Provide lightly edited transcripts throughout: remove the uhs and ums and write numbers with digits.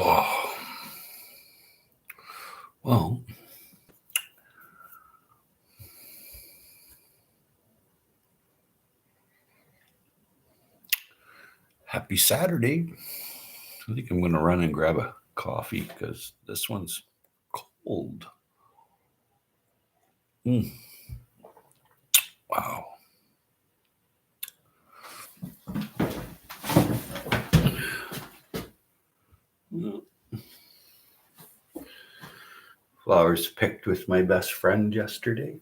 Oh, well, happy Saturday. I think I'm going to run and grab a coffee because this one's cold. Mm, wow. Flowers picked with my best friend yesterday.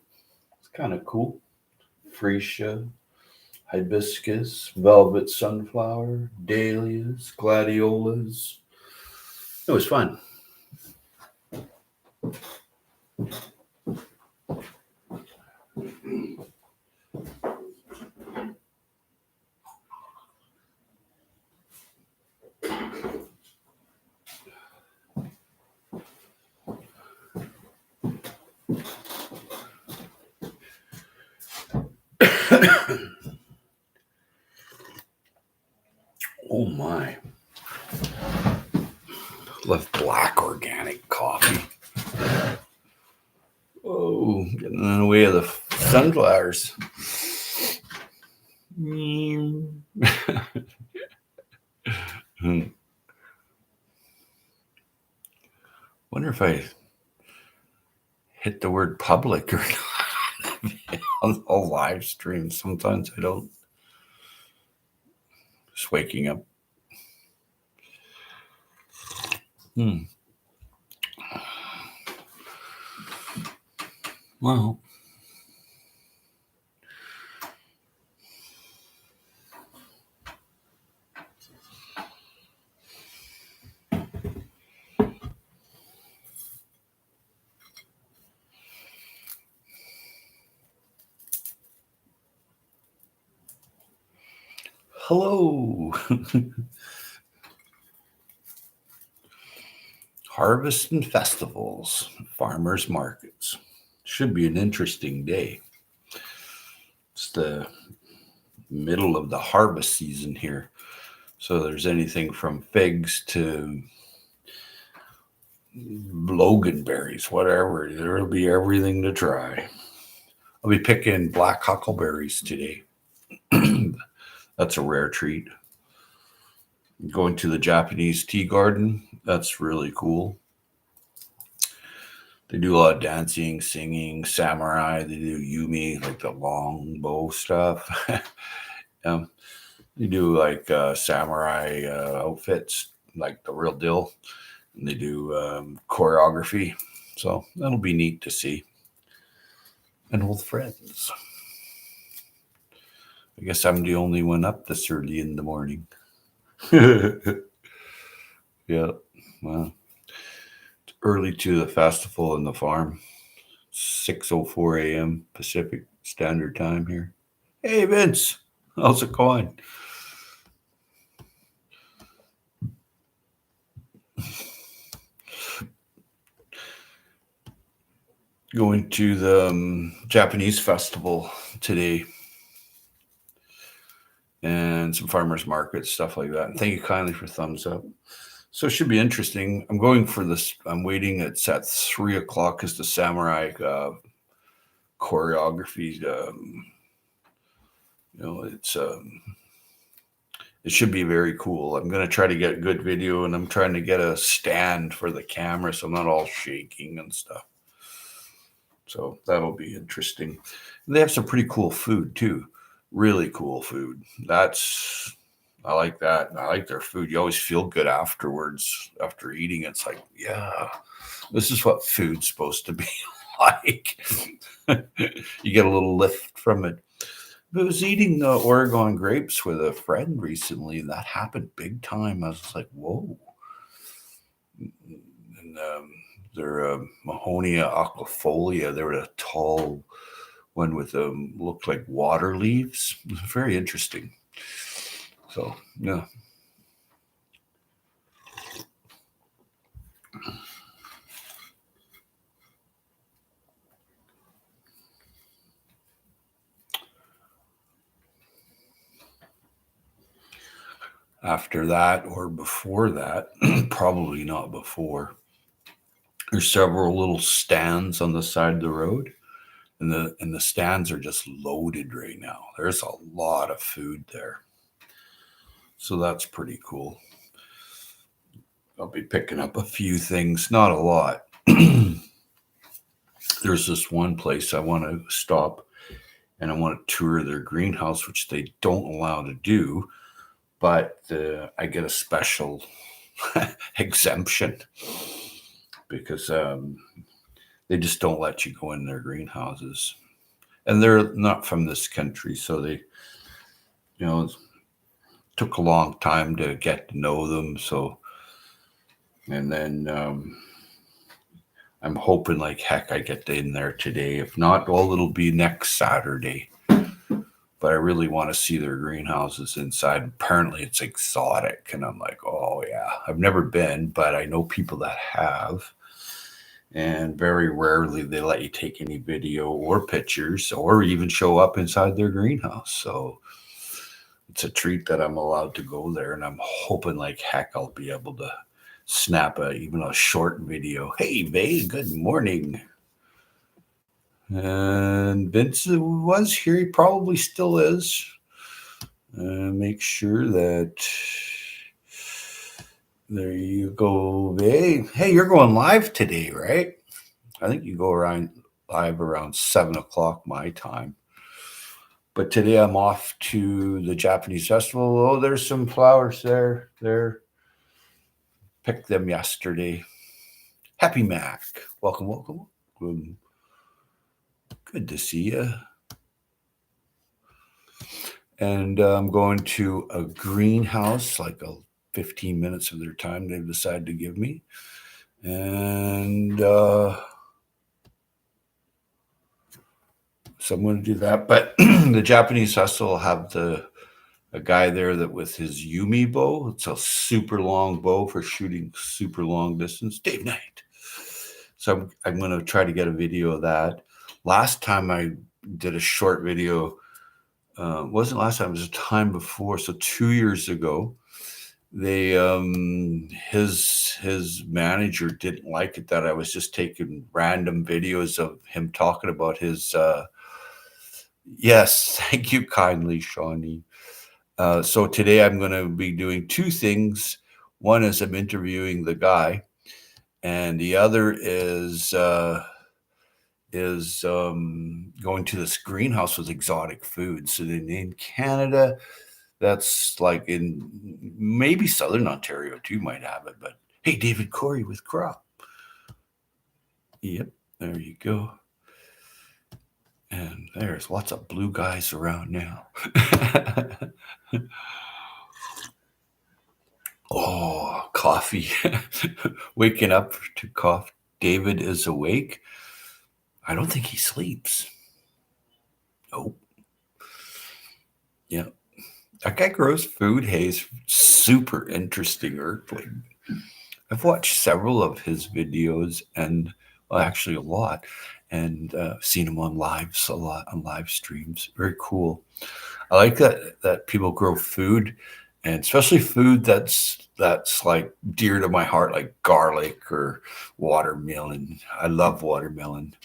It's kind of cool. Freesia, hibiscus, velvet sunflower, dahlias, gladiolas. It was fun. Oh my. Love black organic coffee. Oh, getting in the way of the sunflowers. Wonder if I hit the word public or not on the live stream. Sometimes I don't. Just waking up. Well, hello. Harvest and festivals, farmers markets. Should be an interesting day. It's the middle of the harvest season here. So there's anything from figs to loganberries, whatever. There'll be everything to try. I'll be picking black huckleberries today. That's a rare treat. Going to the Japanese tea garden. That's really cool. They do a lot of dancing, singing, samurai. They do Yumi, like the long bow stuff. um, they do like samurai outfits, like the real deal. And they do choreography. So that'll be neat to see. And old friends. I guess I'm the only one up this early in the morning. Yeah. Well, it's early to the festival in the farm. 6:04 a.m. Pacific Standard Time here. Hey Vince, how's it going? Going to the Japanese festival today and some farmers markets, stuff like that. And thank you kindly for thumbs up. So it should be interesting. I'm going for this. I'm waiting. It's at 3:00 because the samurai choreography. It's it should be very cool. I'm going to try to get a good video, and I'm trying to get a stand for the camera so I'm not all shaking and stuff. So that'll be interesting. And they have some pretty cool food too. Really cool food. I like that. I like their food. You always feel good afterwards after eating. It's like, yeah, this is what food's supposed to be like. You get a little lift from it. I was eating Oregon grapes with a friend recently, and that happened big time. I was like, whoa. And they're Mahonia aquifolia. They were a tall one with looked like water leaves. It was very interesting. So yeah. after that or before that, probably not before. There's several little stands on the side of the road, and the stands are just loaded right now. There's a lot of food there. So that's pretty cool. I'll be picking up a few things, not a lot. There's this one place I want to stop and I want to tour their greenhouse, which they don't allow to do, but I get a special exemption because they just don't let you go in their greenhouses. And they're not from this country, so they, took a long time to get to know them. So, and then I'm hoping like heck I get in there today. If not, well, it'll be next Saturday. But I really want to see their greenhouses inside. Apparently, it's exotic, and I'm like, oh yeah, I've never been, but I know people that have. And very rarely they let you take any video or pictures or even show up inside their greenhouse. So it's a treat that I'm allowed to go there, and I'm hoping like heck I'll be able to snap even a short video. Hey, Vay, good morning. And Vince was here. He probably still is. Make sure that there you go, Vay. Hey, you're going live today, right? I think you go live around 7 o'clock my time. But today I'm off to the Japanese festival. Oh, there's some flowers there. Picked them yesterday. Happy Mac. Welcome. Good to see you. And I'm going to a greenhouse, like 15 minutes of their time they've decided to give me. And so I'm going to do that. But the Japanese festival will have a guy there that with his Yumi bow. It's a super long bow for shooting super long distance. Dave Knight. So I'm going to try to get a video of that. Last time I did a short video, wasn't last time, it was a time before. So 2 years ago, they his manager didn't like it that I was just taking random videos of him talking about his yes, thank you kindly, Shawnee. So today I'm going to be doing two things. One is I'm interviewing the guy, and the other is going to this greenhouse with exotic food. So in Canada, that's like in maybe Southern Ontario too might have it. But hey, David Corey with Crop. Yep, there you go. And there's lots of blue guys around now. Oh, coffee. Waking up to cough. David is awake. I don't think he sleeps. Nope. Yeah. That guy grows food. He's super interesting earthling. I've watched several of his videos and well, actually a lot, and seen him on lives a lot, on live streams. Very cool. I like that people grow food, and especially food that's like dear to my heart, like garlic or watermelon. I love watermelon.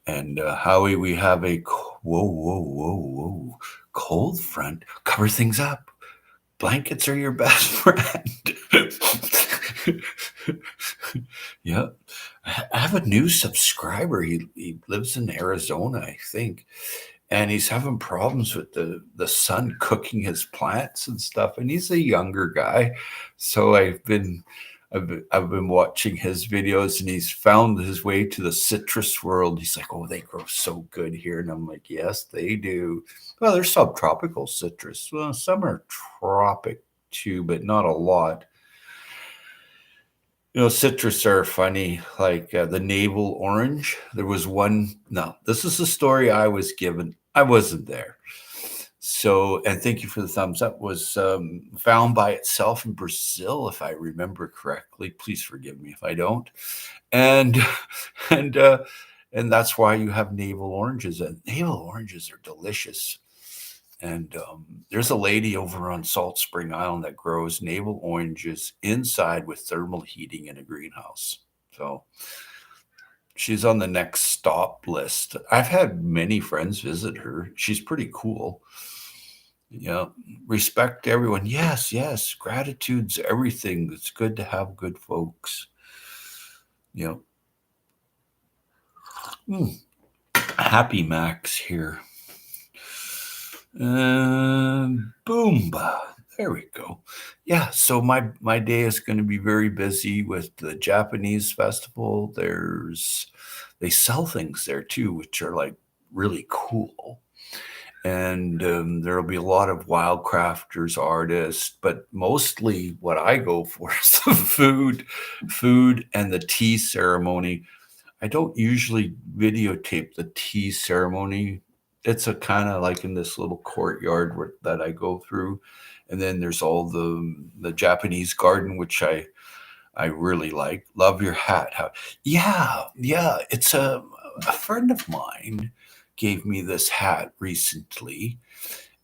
And Howie, we have a whoa cold front. Cover things up. Blankets are your best friend. Yeah. I have a new subscriber. He lives in Arizona, I think. And he's having problems with the sun cooking his plants and stuff. And he's a younger guy. So I've been watching his videos, and he's found his way to the citrus world. He's like, oh, they grow so good here. And I'm like, yes, they do. Well, they're subtropical citrus. Well, some are tropic too, but not a lot. Citrus are funny, like the navel orange. There was one. No, this is the story I was given. I wasn't there. So, and thank you for the thumbs up, was found by itself in Brazil, if I remember correctly. Please forgive me if I don't. And that's why you have navel oranges. And navel oranges are delicious. And there's a lady over on Salt Spring Island that grows navel oranges inside with thermal heating in a greenhouse. So she's on the next stop list. I've had many friends visit her. She's pretty cool. Yeah. Respect everyone. Yes, yes. Gratitude's everything. It's good to have good folks. Yeah. Happy Max here. Boom. There we go. Yeah, so my day is going to be very busy with the Japanese festival. They sell things there too, which are like really cool. And there'll be a lot of wildcrafters, artists, but mostly what I go for is the food and the tea ceremony. I don't usually videotape the tea ceremony. It's a kind of like in this little courtyard that I go through, and then there's all the Japanese garden, which I really like. Love your hat. Yeah, yeah. It's a friend of mine gave me this hat recently,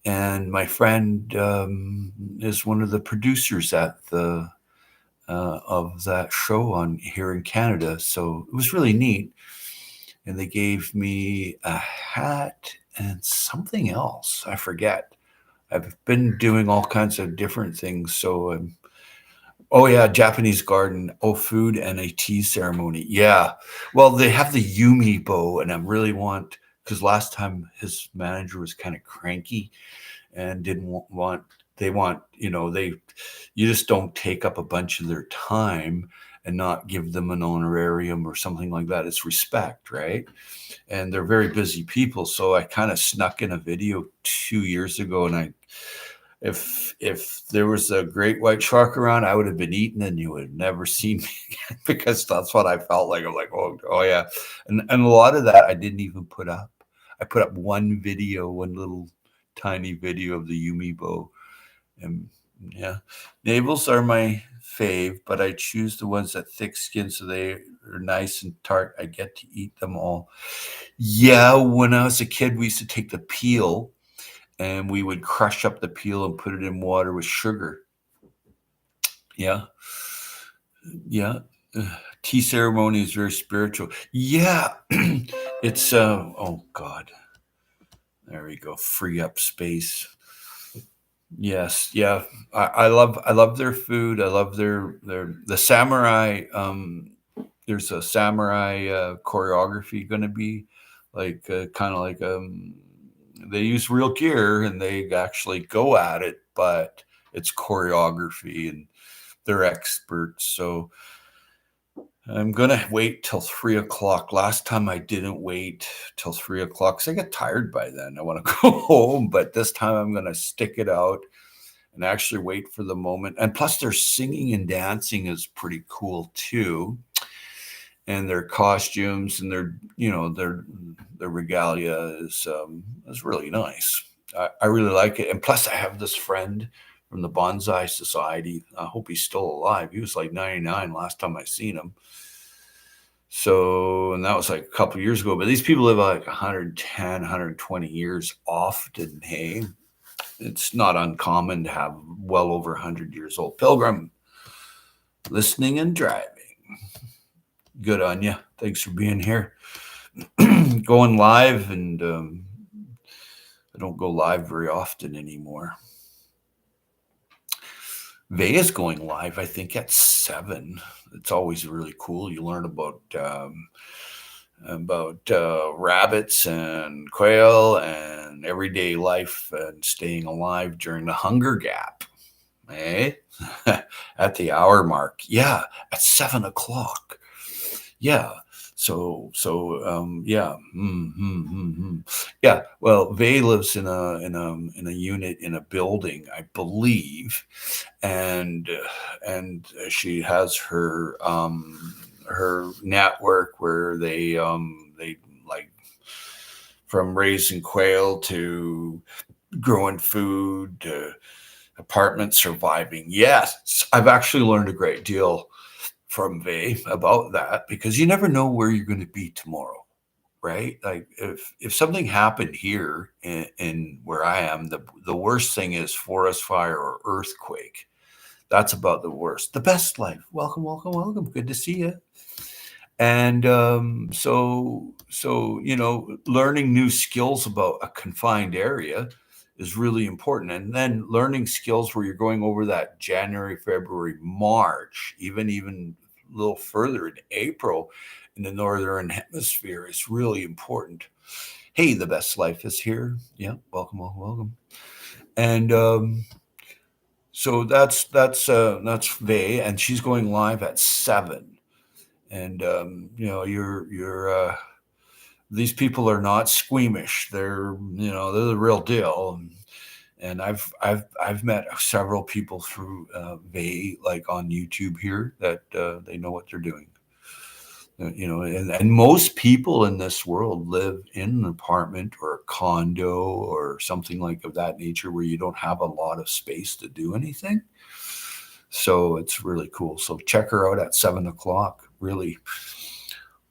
and my friend is one of the producers at the of that show on here in Canada. So it was really neat. And they gave me a hat and something else. I forget. I've been doing all kinds of different things. So oh yeah, Japanese garden. Oh, food and a tea ceremony. Yeah. Well, they have the Yumi bow, and I really want because last time his manager was kind of cranky and didn't want they want they you just don't take up a bunch of their time and not give them an honorarium or something like that. It's respect, right? And they're very busy people, so I kind of snuck in a video 2 years ago, and I if there was a great white shark around, I would have been eaten and you would have never seen me again because that's what I felt like. I'm like, oh yeah. And a lot of that I didn't even put up. I put up one video, one little tiny video of the Yumi bow. And yeah, navels are my fave, but I choose the ones that thick skin so they are nice and tart. I get to eat them all. Yeah, when I was a kid, we used to take the peel and we would crush up the peel and put it in water with sugar. Yeah. Yeah. Tea ceremony is very spiritual. Yeah. It's oh God. There we go. Free up space. Yes, yeah. I love their food. I love their the samurai. There's a samurai choreography going to be like kind of like they use real gear and they actually go at it, but it's choreography and they're experts. So I'm gonna wait till 3 o'clock. Last time I didn't wait till 3 o'clock because I get tired by then. I want to go home, but this time I'm gonna stick it out and actually wait for the moment. And plus, their singing and dancing is pretty cool too. And their costumes and their regalia is really nice. I really like it. And plus, I have this friend from the Bonsai Society. I hope he's still alive. He was like 99 last time I seen him. So, and that was like a couple years ago. But these people live like 110, 120 years often. Hey, it's not uncommon to have well over 100 years old pilgrim listening and driving. Good on you. Thanks for being here. Going live, and I don't go live very often anymore. Vega's going live, I think, at 7. It's always really cool. You learn about rabbits and quail and everyday life and staying alive during the hunger gap. Eh? At the hour mark. Yeah, at 7 o'clock. Yeah. So yeah. Yeah. Well, Vay lives in a unit in a building, I believe, and she has her network where they like from raising quail to growing food to apartment surviving. Yes, I've actually learned a great deal from Vay about that because you never know where you're going to be tomorrow, right? Like if something happened here in where I am, the worst thing is forest fire or earthquake. That's about the worst. The best life. Welcome, welcome, welcome. Good to see you. And so learning new skills about a confined area is really important. And then learning skills where you're going over that January, February, March, even a little further in April in the northern hemisphere is really important. Hey, the best life is here. Yeah, welcome, welcome, welcome. And so that's Vay, and she's going live at 7. And you're these people are not squeamish. They're the real deal. And I've met several people through Vay, like on YouTube here, that they know what they're doing. And most people in this world live in an apartment or a condo or something like of that nature where you don't have a lot of space to do anything. So it's really cool. So check her out at 7 o'clock. Really,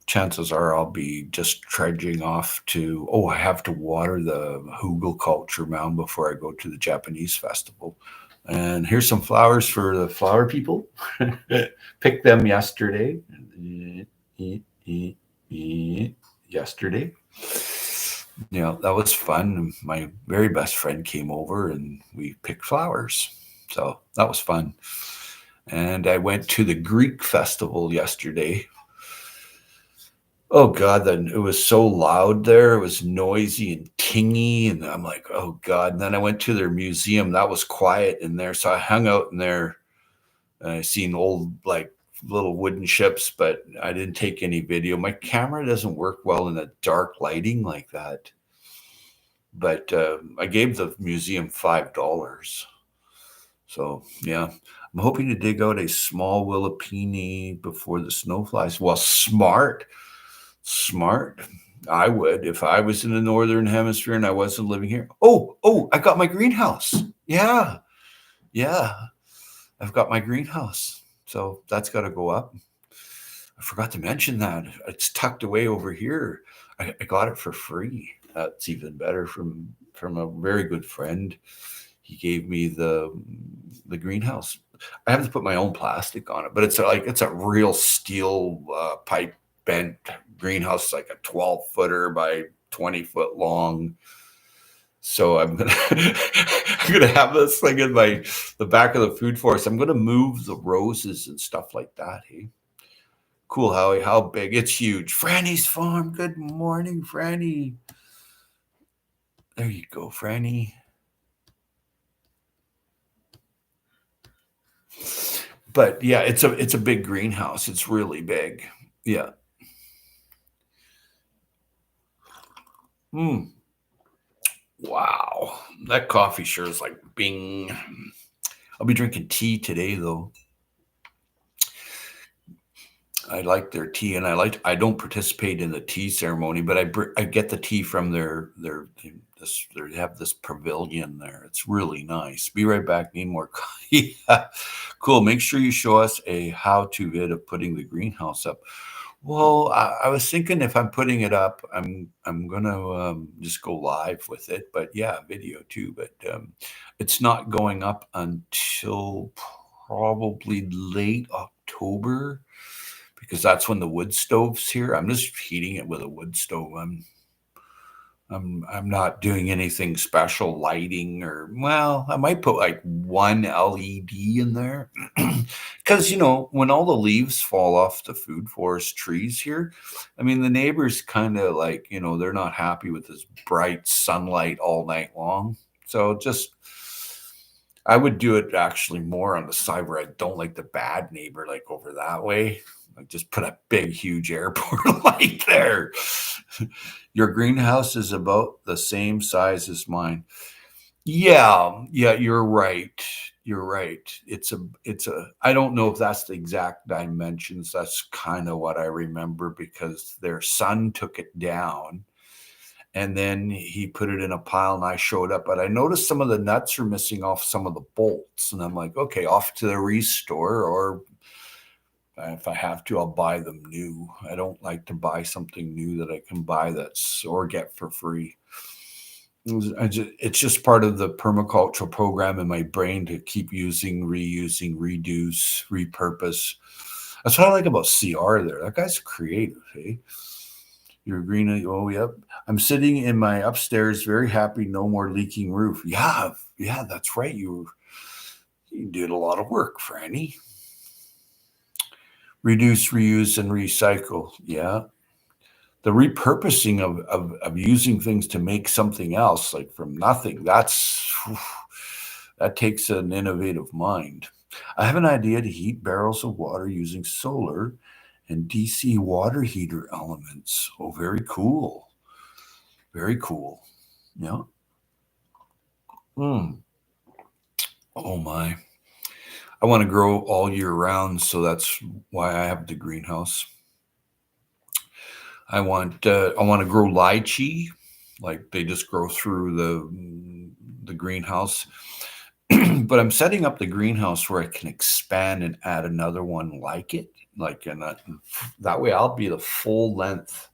chances are I'll be just trudging off to, I have to water the Hugel culture mound before I go to the Japanese festival. And here's some flowers for the flower people. Picked them yesterday. Yesterday. That was fun. My very best friend came over and we picked flowers. So that was fun. And I went to the Greek festival yesterday. Oh God, then it was so loud there. It was noisy and tingy. And I'm like, oh God. And then I went to their museum. That was quiet in there. So I hung out in there. And I seen old, like, little wooden ships, but I didn't take any video. My camera doesn't work well in the dark lighting like that. But I gave the museum $5. So yeah, I'm hoping to dig out a small willipini before the snow flies. Well, smart. I would if I was in the northern hemisphere and I wasn't living here. Oh, I got my greenhouse. Yeah. I've got my greenhouse. So that's got to go up. I forgot to mention that. It's tucked away over here. I got it for free. That's even better from a very good friend. He gave me the greenhouse. I have to put my own plastic on it, but it's a real steel pipe bent greenhouse, like a 12-footer by 20-foot long. So I'm gonna have this thing in the back of the food forest. I'm gonna move the roses and stuff like that. Hey, cool, Howie. How big? It's huge. Franny's farm. Good morning, Franny. There you go, Franny. But yeah, it's a big greenhouse. It's really big. Yeah. Wow, that coffee sure is like bing. I'll be drinking tea today though. I like their tea, and I don't participate in the tea ceremony, but I get the tea from they have this pavilion there. It's really nice. Be right back. Need more coffee. Cool. Make sure you show us a how-to vid of putting the greenhouse up. Well, I was thinking if I'm putting it up, I'm gonna just go live with it. But yeah, video too. But it's not going up until probably late October, because that's when the wood stove's here. I'm just heating it with a wood stove. I'm not doing anything special lighting, or, well, I might put like one LED in there because when all the leaves fall off the food forest trees here, I mean the neighbors kind of like, they're not happy with this bright sunlight all night long. So I would do it actually more on the side where I don't like the bad neighbor, like over that way. Like just put a big, huge airport light there. Your greenhouse is about the same size as mine. Yeah, you're right. It's I don't know if that's the exact dimensions. That's kind of what I remember, because their son took it down and then he put it in a pile and I showed up, but I noticed some of the nuts are missing off some of the bolts, and I'm like, okay, off to the restore, or If I have to, I'll buy them new. I don't like to buy something new that I can buy that's or get for free. It's just part of the permaculture program in my brain to keep using, reusing, reduce, repurpose. That's what I like about CR there. That guy's creative, hey? You're green. Oh, yep. I'm sitting in my upstairs, very happy. No more leaking roof. Yeah, yeah, that's right. You did a lot of work, Franny. Reduce, reuse, and recycle. Yeah. The repurposing of using things to make something else, like from nothing, that takes an innovative mind. I have an idea to heat barrels of water using solar and DC water heater elements. Oh, very cool. Very cool. Yeah. Mm. Oh my. I want to grow all year round, so that's why I have the greenhouse. I want to grow lychee, like they just grow through the greenhouse. But I'm setting up the greenhouse where I can expand and add another one like it, like that way I'll be the full length,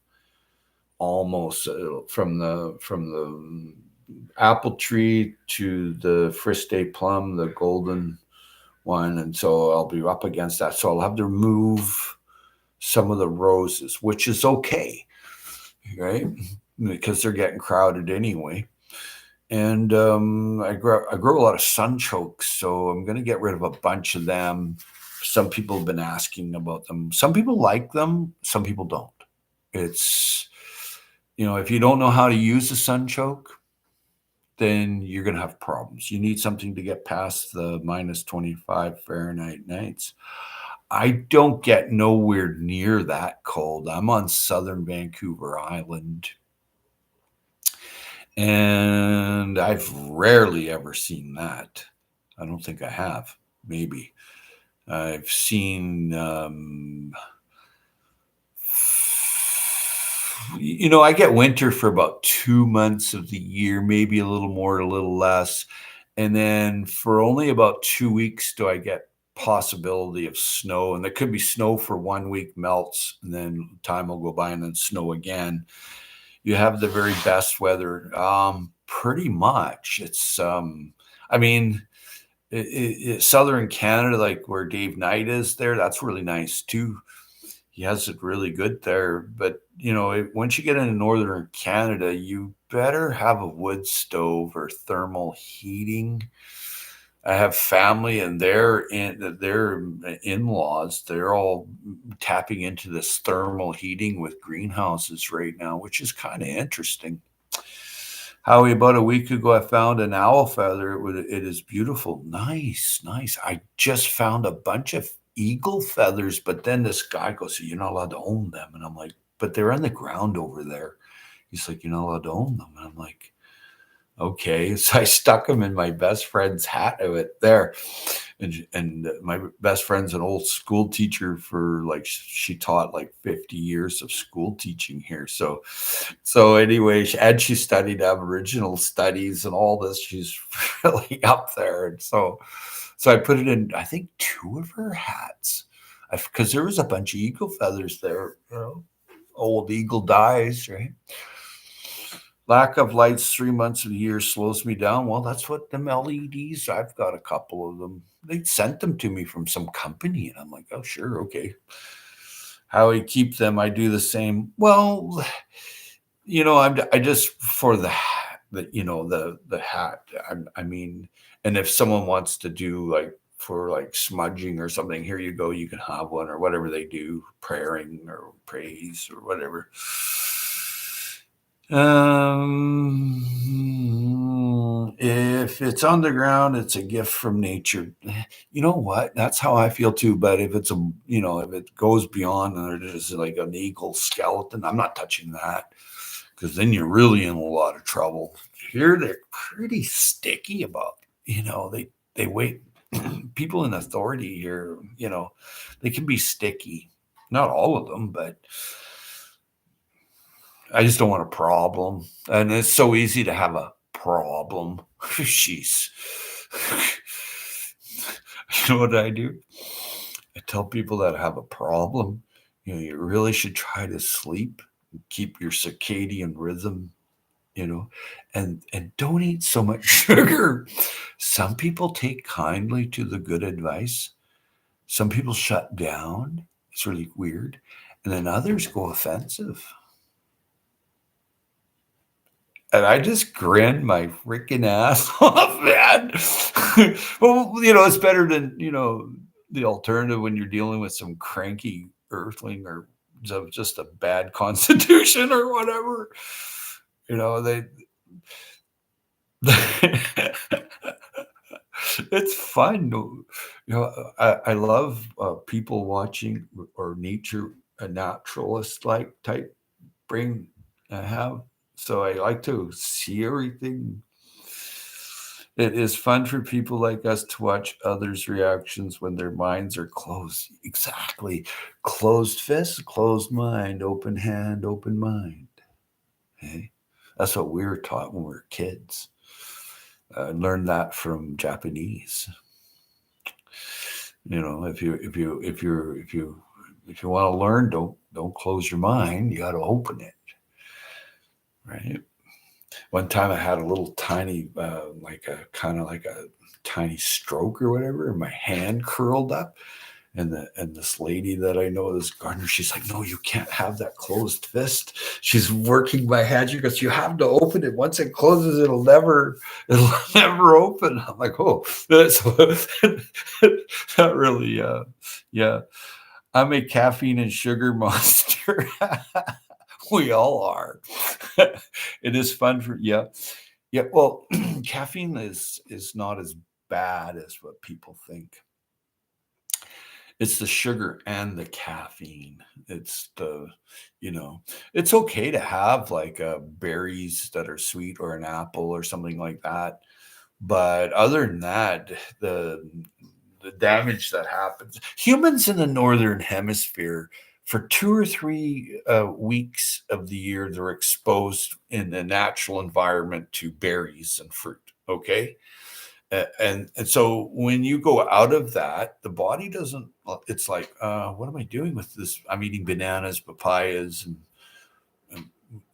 almost from the apple tree to the Friste plum, the golden one, and so I'll be up against that. So I'll have to remove some of the roses, which is okay, right? Because they're getting crowded anyway. And I grow a lot of sunchokes, so I'm going to get rid of a bunch of them. Some people have been asking about them. Some people like them, some people don't. It's, if you don't know how to use a sunchoke, then you're going to have problems. You need something to get past the minus 25 Fahrenheit nights. I don't get nowhere near that cold. I'm on southern Vancouver Island. And I've rarely ever seen that. I don't think I have. Maybe. I've seen, I get winter for about 2 months of the year, maybe a little more, a little less. And then for only about 2 weeks do I get possibility of snow. And there could be snow for 1 week, melts, and then time will go by and then snow again. You have the very best weather. Pretty much. It's, southern Canada, like where Dave Knight is there, that's really nice too. He has it really good there. But, once you get into northern Canada, you better have a wood stove or thermal heating. I have family and their in-laws, they're all tapping into this thermal heating with greenhouses right now, which is kind of interesting. Howie, about a week ago, I found an owl feather. It is beautiful. Nice, nice. I just found a bunch of eagle feathers, but then this guy goes, you're not allowed to own them. And I'm like, but they're on the ground over there. He's like, you're not allowed to own them. And I'm like, okay. So I stuck them in my best friend's hat of it there. And my best friend's an old school teacher for she taught 50 years of school teaching here. So anyway, she studied Aboriginal studies and all this. She's really up there. And so I put it in, I think 2 of her hats, because there was a bunch of eagle feathers there, old eagle dies, right? Lack of lights 3 months of the year slows me down. Well, that's what them LEDs, I've got a couple of them. They sent them to me from some company, and I'm like, oh, sure, okay. How I keep them, I do the same. Well, I just, for the hat, the hat, and if someone wants to do for smudging or something, here you go, you can have one, or whatever they do, praying or praise or whatever. If it's on the ground, it's a gift from nature. You know what? That's how I feel too. But if it's if it goes beyond and there's like an eagle skeleton, I'm not touching that, because then you're really in a lot of trouble. Here they're pretty sticky about, they wait. People in authority here, they can be sticky. Not all of them, but I just don't want a problem. And it's so easy to have a problem. Jeez. You know what I do? I tell people that have a problem, you really should try to sleep, keep your circadian rhythm, and don't eat so much sugar. Some people take kindly to the good advice. Some people shut down. It's really weird. And then others go offensive. And I just grinned my freaking ass off, man. Well, it's better than, the alternative when you're dealing with some cranky earthling or just a bad constitution or whatever. They it's fun. I love people watching or nature, a naturalist like type brain I have. So I like to see everything. It is fun for people like us to watch others' reactions when their minds are closed. Exactly. Closed fist, closed mind, open hand, open mind. Okay? That's what we were taught when we were kids. I learned that from Japanese. If you want to learn, don't close your mind. You got to open it, right? One time I had a little tiny, like a kind of like a tiny stroke or whatever, and my hand curled up. And this lady that I know, this gardener, she's like, "No, you can't have that closed fist." She's working my hand. She goes, "You have to open it. Once it closes, it'll never open." I'm like, "Oh, that's that really, yeah." I'm a caffeine and sugar monster. We all are. It is fun for yeah. Well, caffeine is not as bad as what people think. It's the sugar and the caffeine. It's it's okay to have like berries that are sweet or an apple or something like that. But other than that, the damage that happens, humans in the northern hemisphere, for 2 or 3 weeks of the year, they're exposed in the natural environment to berries and fruit. Okay, and so when you go out of that, the body doesn't. It's like, what am I doing with this? I'm eating bananas, papayas, and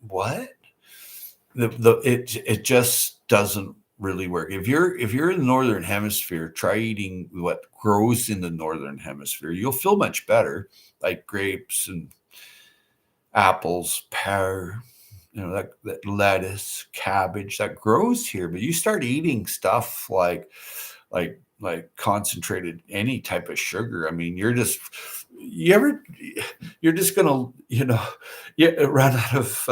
what? It just doesn't really work. If you're in the northern hemisphere, try eating what grows in the northern hemisphere. You'll feel much better, like grapes and apples, pear, that lettuce, cabbage that grows here. But you start eating stuff like concentrated any type of sugar. I mean, you're just gonna run out of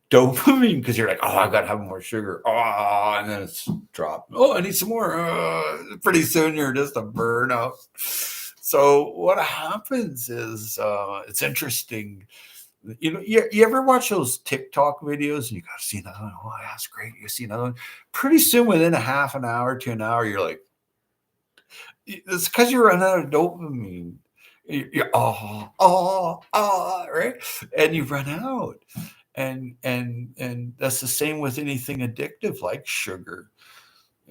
dopamine because you're like, oh, I gotta have more sugar. Oh, and then it's dropped. Oh, I need some more. Pretty soon you're just a burnout. So what happens is, it's interesting. You ever watch those TikTok videos and you got to see another one? Oh, that's great. You see another one. Pretty soon, within a half an hour to an hour, you're like, it's because you run out of dopamine. You're right, and you run out, and that's the same with anything addictive like sugar.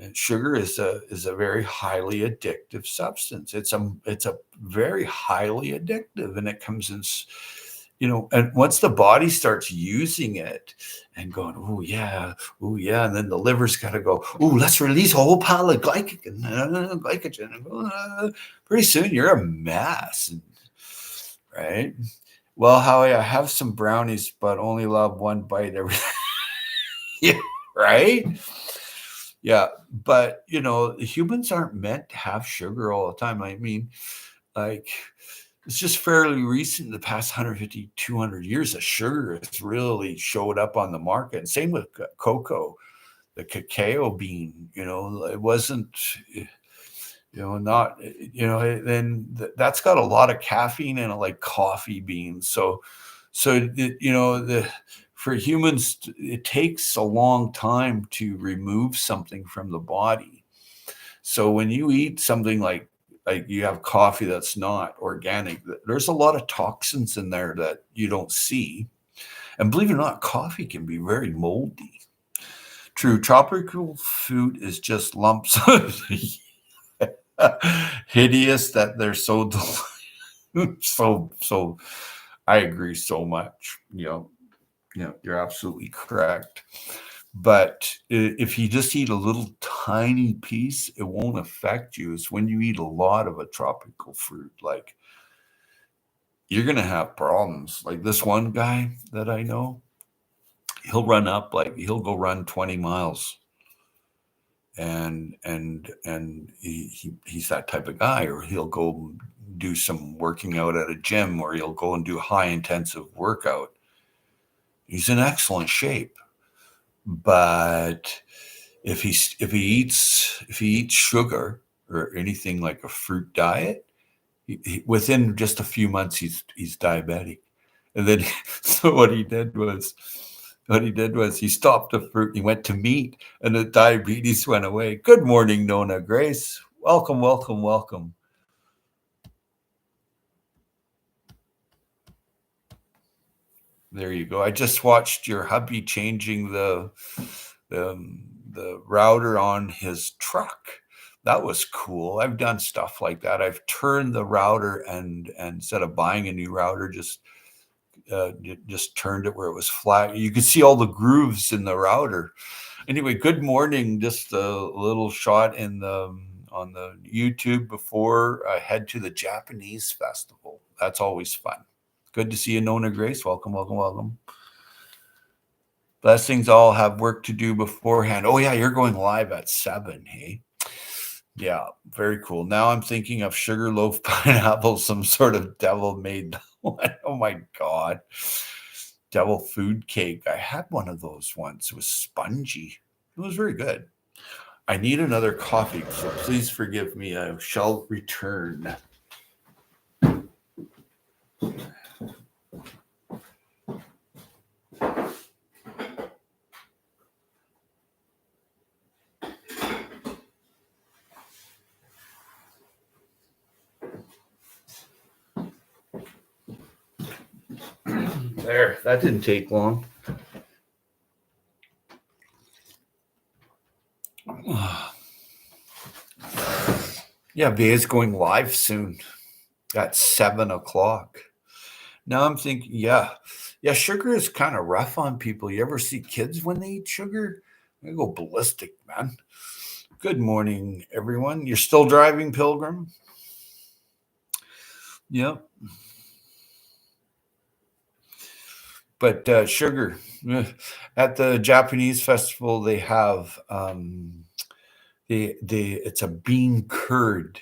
And sugar is a very highly addictive substance. It's a very highly addictive, and it comes in, and once the body starts using it and going, oh yeah, and then the liver's got to go, oh, let's release a whole pile of glycogen. Pretty soon you're a mess, right? Well, Howie, I have some brownies, but only love one bite every. Yeah, right? Yeah, but humans aren't meant to have sugar all the time. I mean, like, it's just fairly recent, the past 150, 200 years, that sugar has really showed up on the market. And same with cocoa, the cacao bean. It wasn't, not, then that's got a lot of caffeine in it, like coffee beans. So for humans, it takes a long time to remove something from the body. So when you eat something like you have coffee that's not organic, there's a lot of toxins in there that you don't see. And believe it or not, coffee can be very moldy. True, tropical fruit is just lumps of hideous that they're so so. I agree so much. You're absolutely correct. But if you just eat a little tiny piece, it won't affect you. It's when you eat a lot of a tropical fruit, like you're gonna have problems. Like this one guy that I know, he'll go run 20 miles, and he's that type of guy. Or he'll go do some working out at a gym, or he'll go and do high intensive workout. He's in excellent shape, but if he eats sugar or anything like a fruit diet, within just a few months he's diabetic. And then so what he did was he stopped the fruit. He went to meat, and the diabetes went away. Good morning, Nona Grace. Welcome, welcome, welcome. There you go. I just watched your hubby changing the router on his truck. That was cool. I've done stuff like that. I've turned the router, and instead of buying a new router, just turned it where it was flat. You could see all the grooves in the router. Anyway, good morning. Just a little shot on the YouTube before I head to the Japanese festival. That's always fun. Good to see you, Nona Grace. Welcome, welcome, welcome. Blessings. All have work to do beforehand. Oh yeah, you're going live at 7, hey? Yeah, very cool. Now I'm thinking of sugarloaf pineapple, some sort of devil-made one. Oh my God. Devil food cake. I had one of those once. It was spongy. It was very good. I need another coffee, so please forgive me. I shall return. There, that didn't take long. Yeah, Via's going live soon at 7 o'clock. Now I'm thinking, yeah, sugar is kind of rough on people. You ever see kids when they eat sugar? They go ballistic, man. Good morning, everyone. You're still driving, Pilgrim? Yep. But sugar. At the Japanese festival, they have it's a bean curd,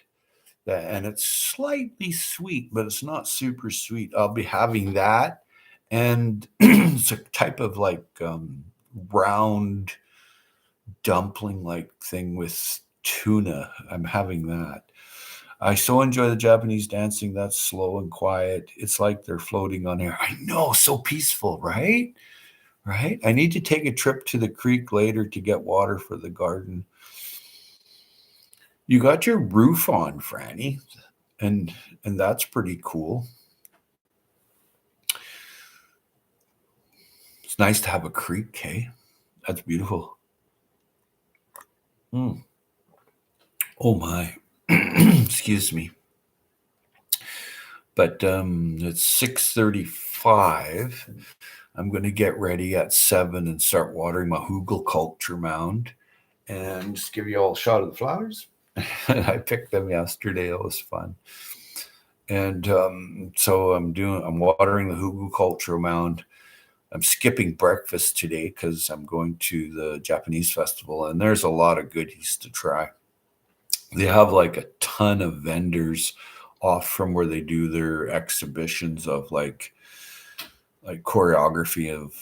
and it's slightly sweet, but it's not super sweet. I'll be having that, and it's a type of like round dumpling like thing with tuna. I'm having that. I so enjoy the Japanese dancing. That's slow and quiet. It's like they're floating on air. I know, so peaceful, right? Right? I need to take a trip to the creek later to get water for the garden. You got your roof on, Franny, and that's pretty cool. It's nice to have a creek, hey? That's beautiful. Mm. Oh my. Excuse me. But it's 6:35. I'm going to get ready at 7 and start watering my hugelkultur mound, and just give you all a shot of the flowers. I picked them yesterday. It was fun. And so I'm watering the hugelkultur mound. I'm skipping breakfast today because I'm going to the Japanese festival, and there's a lot of goodies to try. They have like a ton of vendors off from where they do their exhibitions of like choreography of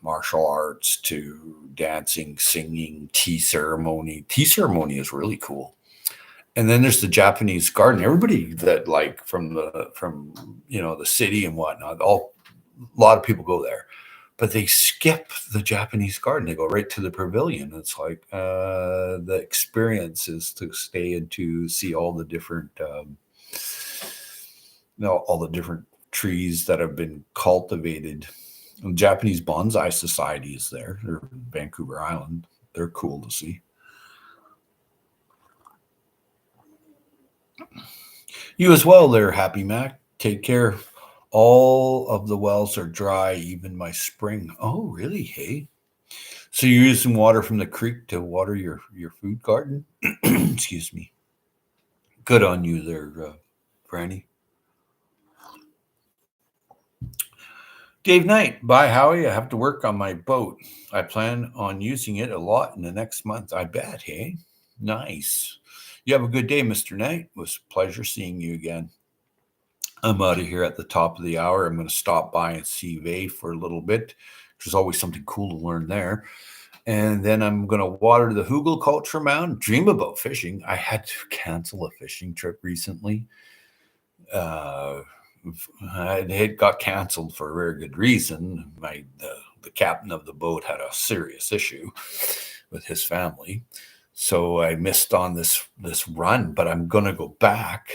martial arts to dancing, singing, tea ceremony. Tea ceremony is really cool. And then there's the Japanese garden. Everybody that like from the city and whatnot, a lot of people go there, but they skip the Japanese garden. They go right to the pavilion. It's like the experience is to stay and to see all the different, all the different trees that have been cultivated. The Japanese Bonsai Society is there. They're Vancouver Island. They're cool to see. You as well there, Happy Mac. Take care. All of the wells are dry, even my spring. Oh, really? Hey. So you're using water from the creek to water your food garden? Excuse me. Good on you there, Franny. Dave Knight. Bye, Howie. I have to work on my boat. I plan on using it a lot in the next month. I bet, hey? Nice. You have a good day, Mr. Knight. It was a pleasure seeing you again. I'm out of here at the top of the hour. I'm going to stop by and see Vay for a little bit. There's always something cool to learn there. And then I'm going to water the Hugel Culture Mound, dream about fishing. I had to cancel a fishing trip recently. It got canceled for a very good reason. The captain of the boat had a serious issue with his family. So I missed on this run, but I'm going to go back.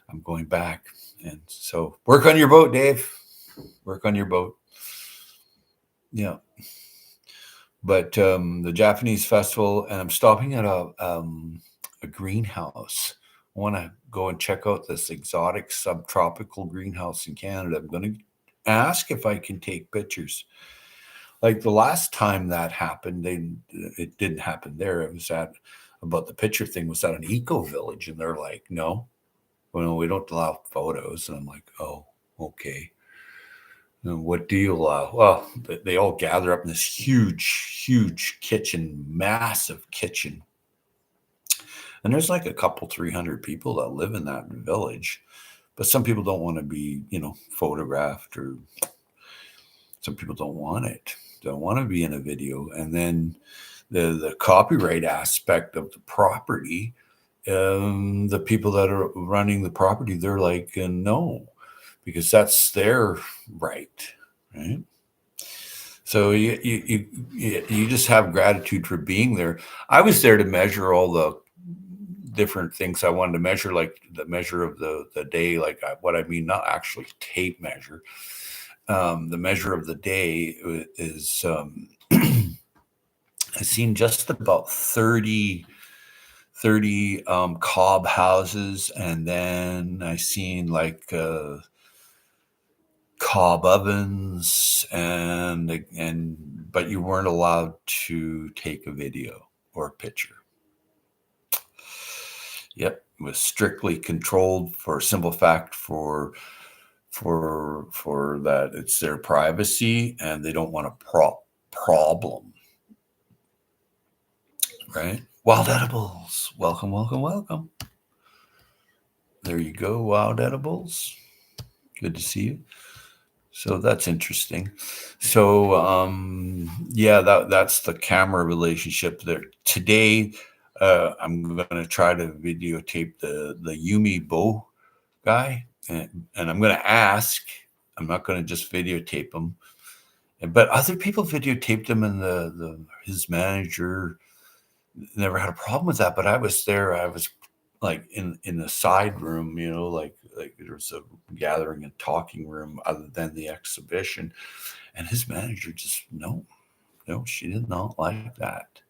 I'm going back. And so work on your boat, Dave. Work on your boat. Yeah. But the Japanese festival, and I'm stopping at a greenhouse. I want to go and check out this exotic subtropical greenhouse in Canada. I'm going to ask if I can take pictures. Like the last time that happened, it didn't happen there. It was about the picture thing was at an eco village, and they're like, no, well, we don't allow photos. And I'm like, oh, okay. And what do you allow? Well, they all gather up in this huge kitchen, massive kitchen. And there's like a couple, 300 people that live in that village. But some people don't want to be, photographed, or some people don't want it. Don't want to be in a video. And then the copyright aspect of the property, the people that are running the property, they're like, no, because that's their right. So you just have gratitude for being there. I was there to measure all the different things I wanted to measure, like the measure of the day, like what I mean, not actually tape measure. The measure of the day is I've seen just about 30 cob houses, and then I seen like cob ovens, but you weren't allowed to take a video or a picture. Yep, it was strictly controlled for a simple fact for that it's their privacy and they don't want a problem. Right? Wild Edibles. Welcome, welcome, welcome. There you go, Wild Edibles. Good to see you. So that's interesting. So that's the camera relationship there. Today, I'm going to try to videotape the Yumi bow guy, and I'm going to ask. I'm not going to just videotape him, but other people videotaped him, and his manager never had a problem with that. But I was there. I was like in the side room, like there was a gathering and talking room other than the exhibition, and his manager just no, she did not like that,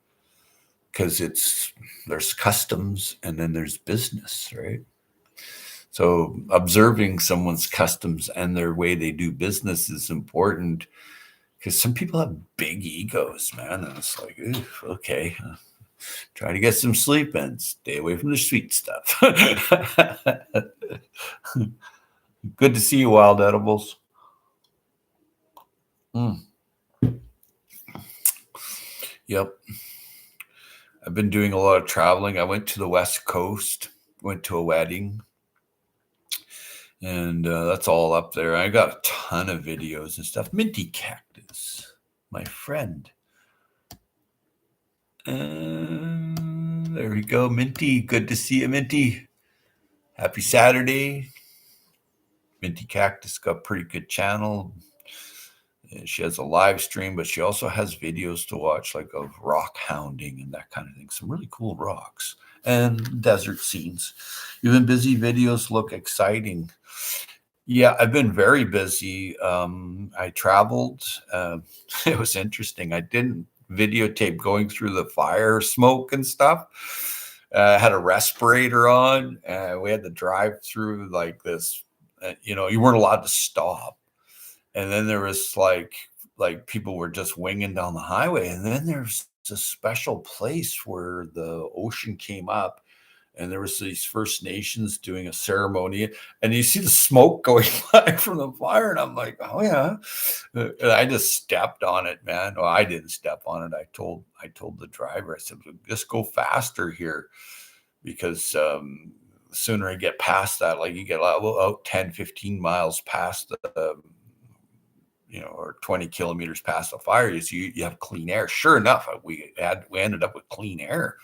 because there's customs and then there's business, right? So observing someone's customs and their way they do business is important, because some people have big egos, man, and it's like, okay. Try to get some sleep and stay away from the sweet stuff. Good to see you, Wild Edibles. Yep. I've been doing a lot of traveling. I went to the West Coast, went to a wedding, and that's all up there. I got a ton of videos and stuff. Minty Cactus, my friend. There we go, Minty. Good to see you, Minty. Happy Saturday. Minty Cactus got a pretty good channel. She has a live stream, but she also has videos to watch, like of rock hounding and that kind of thing. Some really cool rocks and desert scenes. You've been busy. Videos look exciting. Yeah, I've been very busy. I traveled. It was interesting. I didn't videotape going through the fire smoke and stuff. had a respirator on. We had to drive through like this. You weren't allowed to stop. And then there was like people were just winging down the highway. And then there's a special place where the ocean came up, and there was these First Nations doing a ceremony, and you see the smoke going by from the fire, and I'm like, oh yeah. And I just stepped on it, man. Well, I didn't step on it. I told the driver, I said, just go faster here, because the sooner I get past that, like you get out 10, 15 miles past the or 20 kilometers past the fire, you have clean air. Sure enough, we ended up with clean air.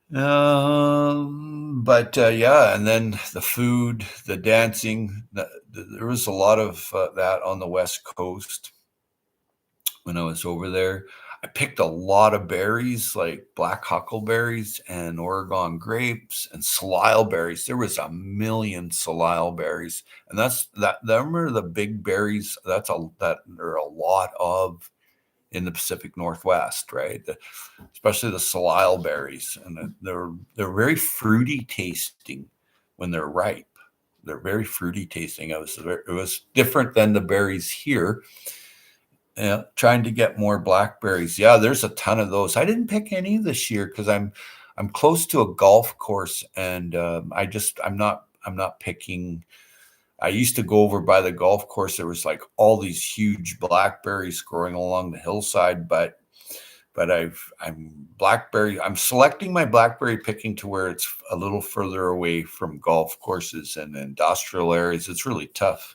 But yeah, and then the food, the dancing, there was a lot of that on the West Coast when I was over there. I picked a lot of berries, like black huckleberries and Oregon grapes and salal berries. There was a million salal berries, and them are the big berries. That there are a lot of in the Pacific Northwest, right? Especially the salal berries, and they're very fruity tasting when they're ripe. They're very fruity tasting. It was different than the berries here. Trying to get more blackberries. Yeah, there's a ton of those. I didn't pick any this year because I'm close to a golf course, and I'm not picking. I used to go over by the golf course. There was like all these huge blackberries growing along the hillside, but I'm selecting my blackberry picking to where it's a little further away from golf courses and industrial areas. It's really tough.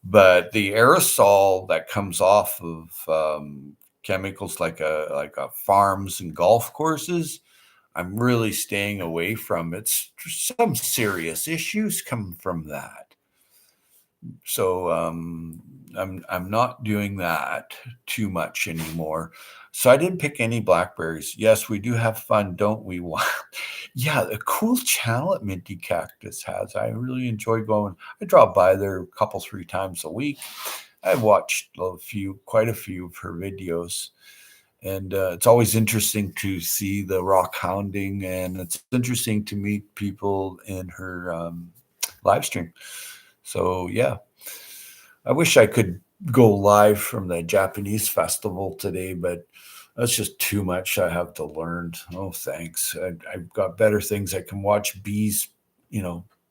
But the aerosol that comes off of chemicals like farms and golf courses, I'm really staying away from. It's some serious issues come from that. So I'm not doing that too much anymore. So I didn't pick any blackberries. Yes, we do have fun, don't we? Yeah, the cool channel that Minty Cactus has. I really enjoy going. I drop by there a couple, 3 times a week. I've watched quite a few of her videos. And it's always interesting to see the rock hounding, and it's interesting to meet people in her live stream. So yeah, I wish I could go live from the Japanese festival today, but that's just too much I have to learn. Oh, thanks. I've got better things. I can watch bees,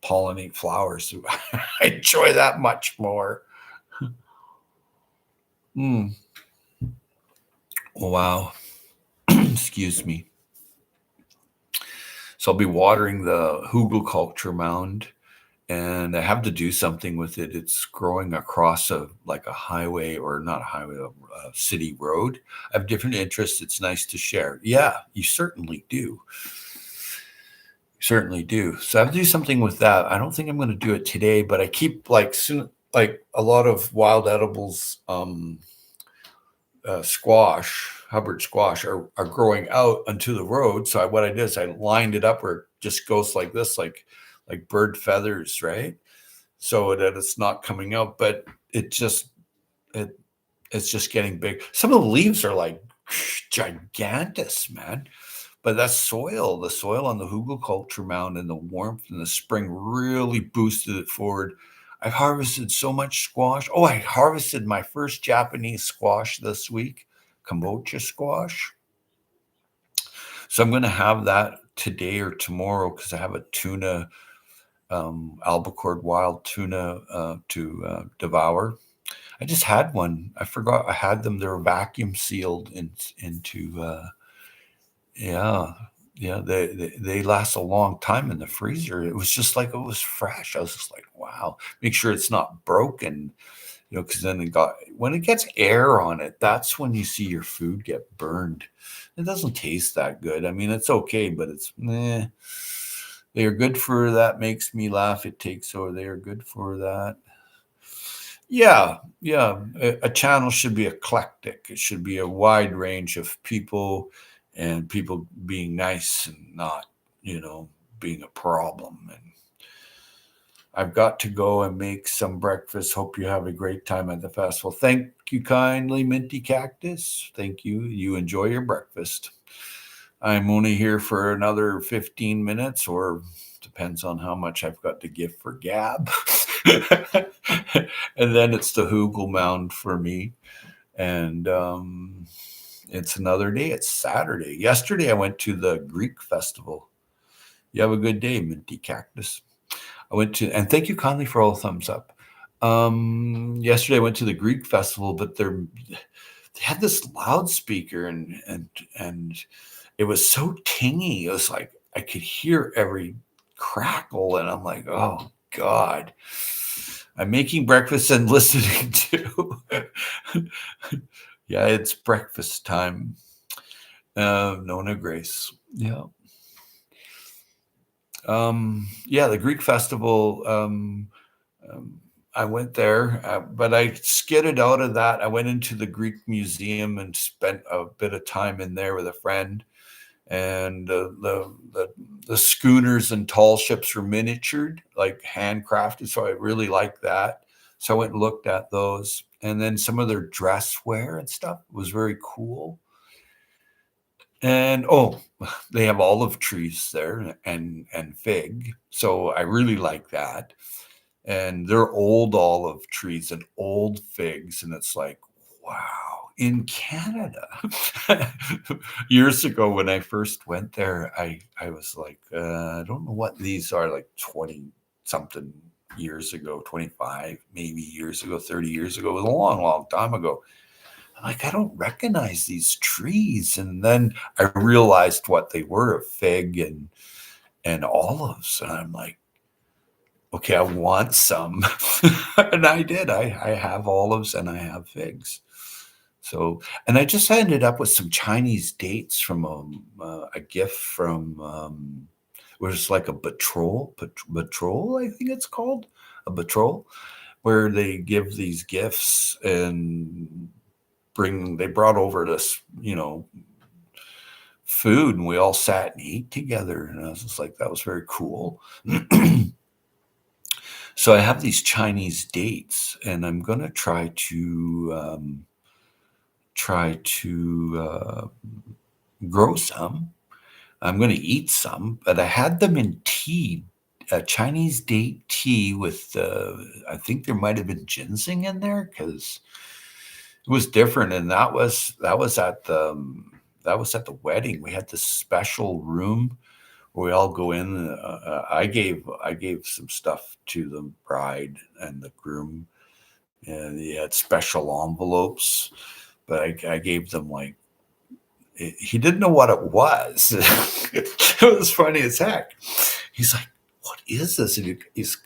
pollinate flowers. I enjoy that much more. Oh, wow. Excuse me. So I'll be watering the hugelkultur mound, and I have to do something with it. It's growing across a highway, or not a highway, a city road. I have different interests. It's nice to share. Yeah, you certainly do. Certainly do. So I have to do something with that. I don't think I'm going to do it today, but I keep like a lot of wild edibles, Hubbard squash are growing out onto the road. So what I did is I lined it up where it just goes like this, like bird feathers, right? So that it's not coming out, but it's just getting big. Some of the leaves are like gigantus, man. But that's soil. The soil on the hugelkultur mound and the warmth in the spring really boosted it forward. I've harvested so much squash. Oh, I harvested my first Japanese squash this week, kombucha squash. So I'm going to have that today or tomorrow because I have a tuna, albacore wild tuna to devour. I just had one. I forgot I had them. They were vacuum sealed into. Yeah. They last a long time in the freezer. It was just like it was fresh. I was just like, wow. Make sure it's not broken, because then when it gets air on it, that's when you see your food get burned. It doesn't taste that good. I mean, it's okay, but it's meh. They are good for that. Makes me laugh. It takes over. They are good for that. Yeah. A channel should be eclectic. It should be a wide range of people, and people being nice and not, being a problem. And I've got to go and make some breakfast. Hope you have a great time at the festival. Thank you kindly, Minty Cactus. Thank you. You enjoy your breakfast. I'm only here for another 15 minutes, or depends on how much I've got to give for Gab. And then it's the Hoogle Mound for me. And it's another day. It's Saturday. Yesterday, I went to the Greek festival. You have a good day, Minty Cactus. I went to, and thank you kindly for all the thumbs up. Yesterday, I went to the Greek festival, but they had this loudspeaker, and it was so tingy. It was like I could hear every crackle, and I'm like, oh God. I'm making breakfast and listening to. Yeah, it's breakfast time. Nona Grace. Yeah. Yeah, the Greek festival. I went there, but I skidded out of that. I went into the Greek museum and spent a bit of time in there with a friend. And the schooners and tall ships were miniatured, like handcrafted. So I really liked that. So I went and looked at those. And then some of their dress wear and stuff was very cool. And they have olive trees there and fig. So I really like that. And they're old olive trees and old figs. And it's like, wow, in Canada. Years ago when I first went there, I was like, I don't know what these are, like 20 something years ago, 25 maybe years ago, 30 years ago. It was a long, long time ago. I'm like, I don't recognize these trees. And then I realized what they were, a fig and olives. And I'm like, okay, I want some. And I did. I have olives and I have figs. So, and I just ended up with some Chinese dates from a gift from, it was like a betroll, I think it's called, a betroll, where they give these gifts and they brought over this, food, and we all sat and ate together. And I was just like, that was very cool. So I have these Chinese dates, and I'm going to try to grow some. I'm going to eat some, but I had them in tea, a Chinese date tea with, I think there might have been ginseng in there because it was different. And that was at the wedding. We had this special room where we all go in. I gave some stuff to the bride and the groom, and he had special envelopes, but I gave them like, he didn't know what it was. It was funny as heck. He's like, what is this? And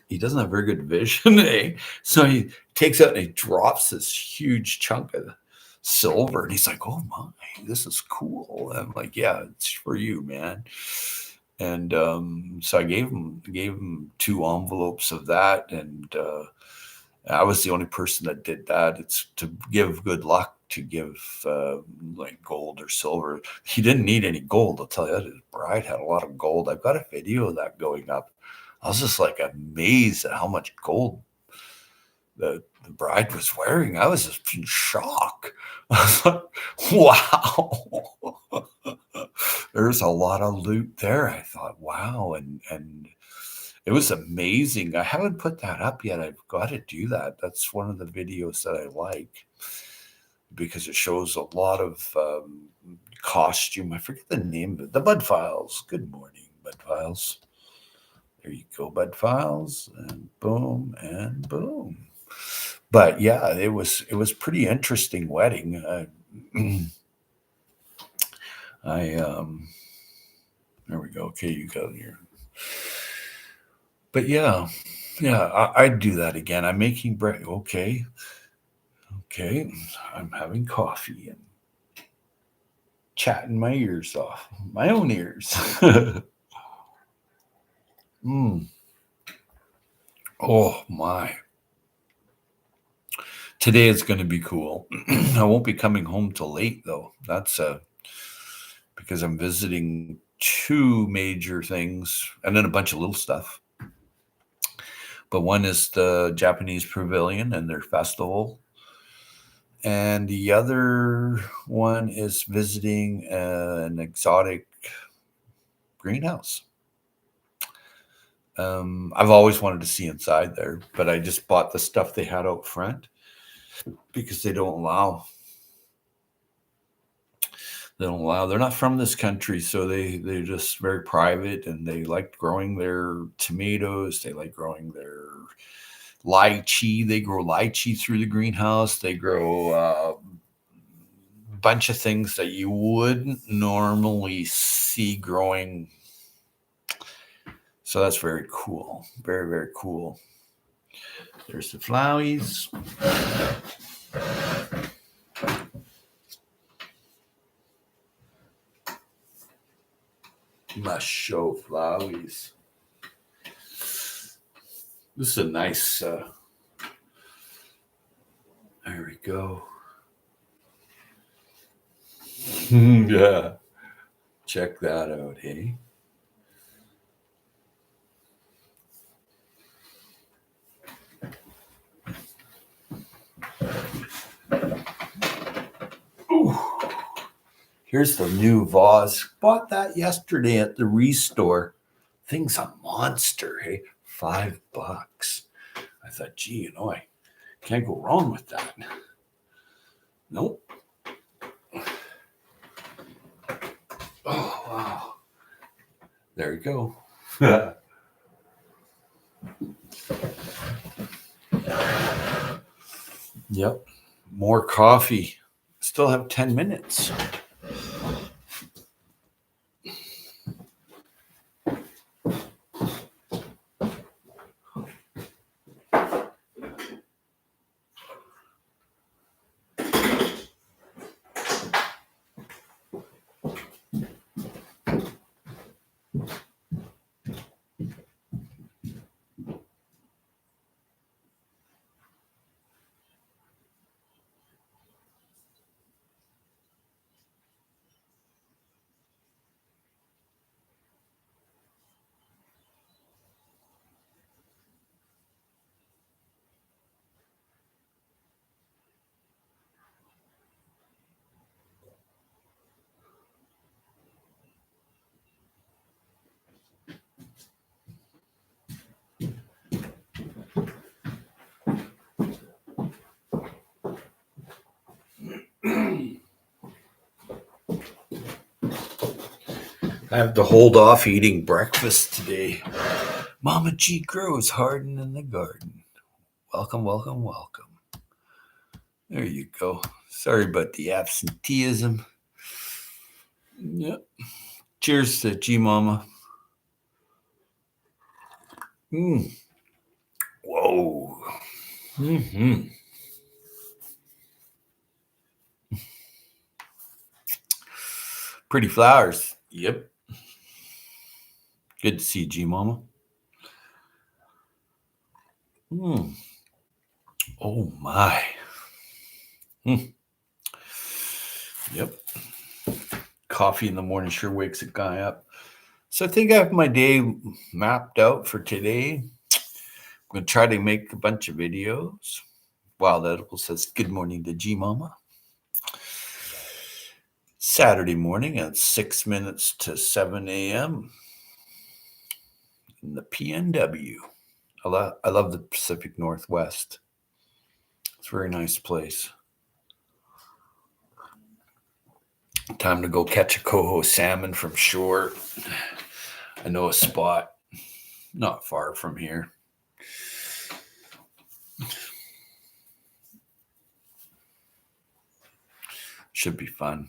he doesn't have very good vision, eh? So he takes out and he drops this huge chunk of silver, and he's like, oh my, this is cool. And I'm like, yeah, it's for you, man. And so I gave him 2 envelopes of that, and I was the only person that did that. It's to give good luck, to give like gold or silver. He didn't need any gold, I'll tell you that. His bride had a lot of gold. I've got a video of that going up. I was just like amazed at how much gold the bride was wearing. I was just in shock. I was like, wow. There's a lot of loot there. I thought, wow. And it was amazing. I haven't put that up yet. I've got to do that. That's one of the videos that I like because it shows a lot of costume. I forget the name of it. The Bud Files. Good morning, Bud Files. There you go, Bud Files. And boom, and boom. But yeah, it was pretty interesting wedding. There we go. Okay, you got here. But yeah, I'd do that again. I'm making bread. Okay, I'm having coffee and chatting my ears off, my own ears. Oh my. Today is going to be cool. I won't be coming home till late though. That's because I'm visiting 2 major things and then a bunch of little stuff. But one is the Japanese Pavilion and their festival. And the other one is visiting an exotic greenhouse. I've always wanted to see inside there, but I just bought the stuff they had out front because they don't allow. They're not from this country, so they're just very private, and they like growing their tomatoes. They like growing their lychee. They grow lychee through the greenhouse. They grow a bunch of things that you wouldn't normally see growing. So that's very cool. Very, very cool. There's the flowers. Must show flowers. This is a nice. There we go. Yeah. Check that out, hey? Ooh. Here's the new vase. Bought that yesterday at the Restore. Thing's a monster, hey? $5. I thought, gee, I can't go wrong with that. Nope. Oh, wow. There you go. Yep. More coffee. Still have 10 minutes. I have to hold off eating breakfast today. Mama G grows hardened in the garden. Welcome, welcome, welcome. There you go. Sorry about the absenteeism. Yep. Cheers to G Mama. Whoa. Mm-hmm. Pretty flowers. Yep. Good to see you, G Mama. Oh my. Yep. Coffee in the morning sure wakes a guy up. So I think I have my day mapped out for today. I'm going to try to make a bunch of videos. Wow, that says good morning to G Mama. Saturday morning at 6 minutes to 7 a.m. in the PNW. I love the Pacific Northwest. It's a very nice place. Time to go catch a coho salmon from shore. I know a spot not far from here. Should be fun.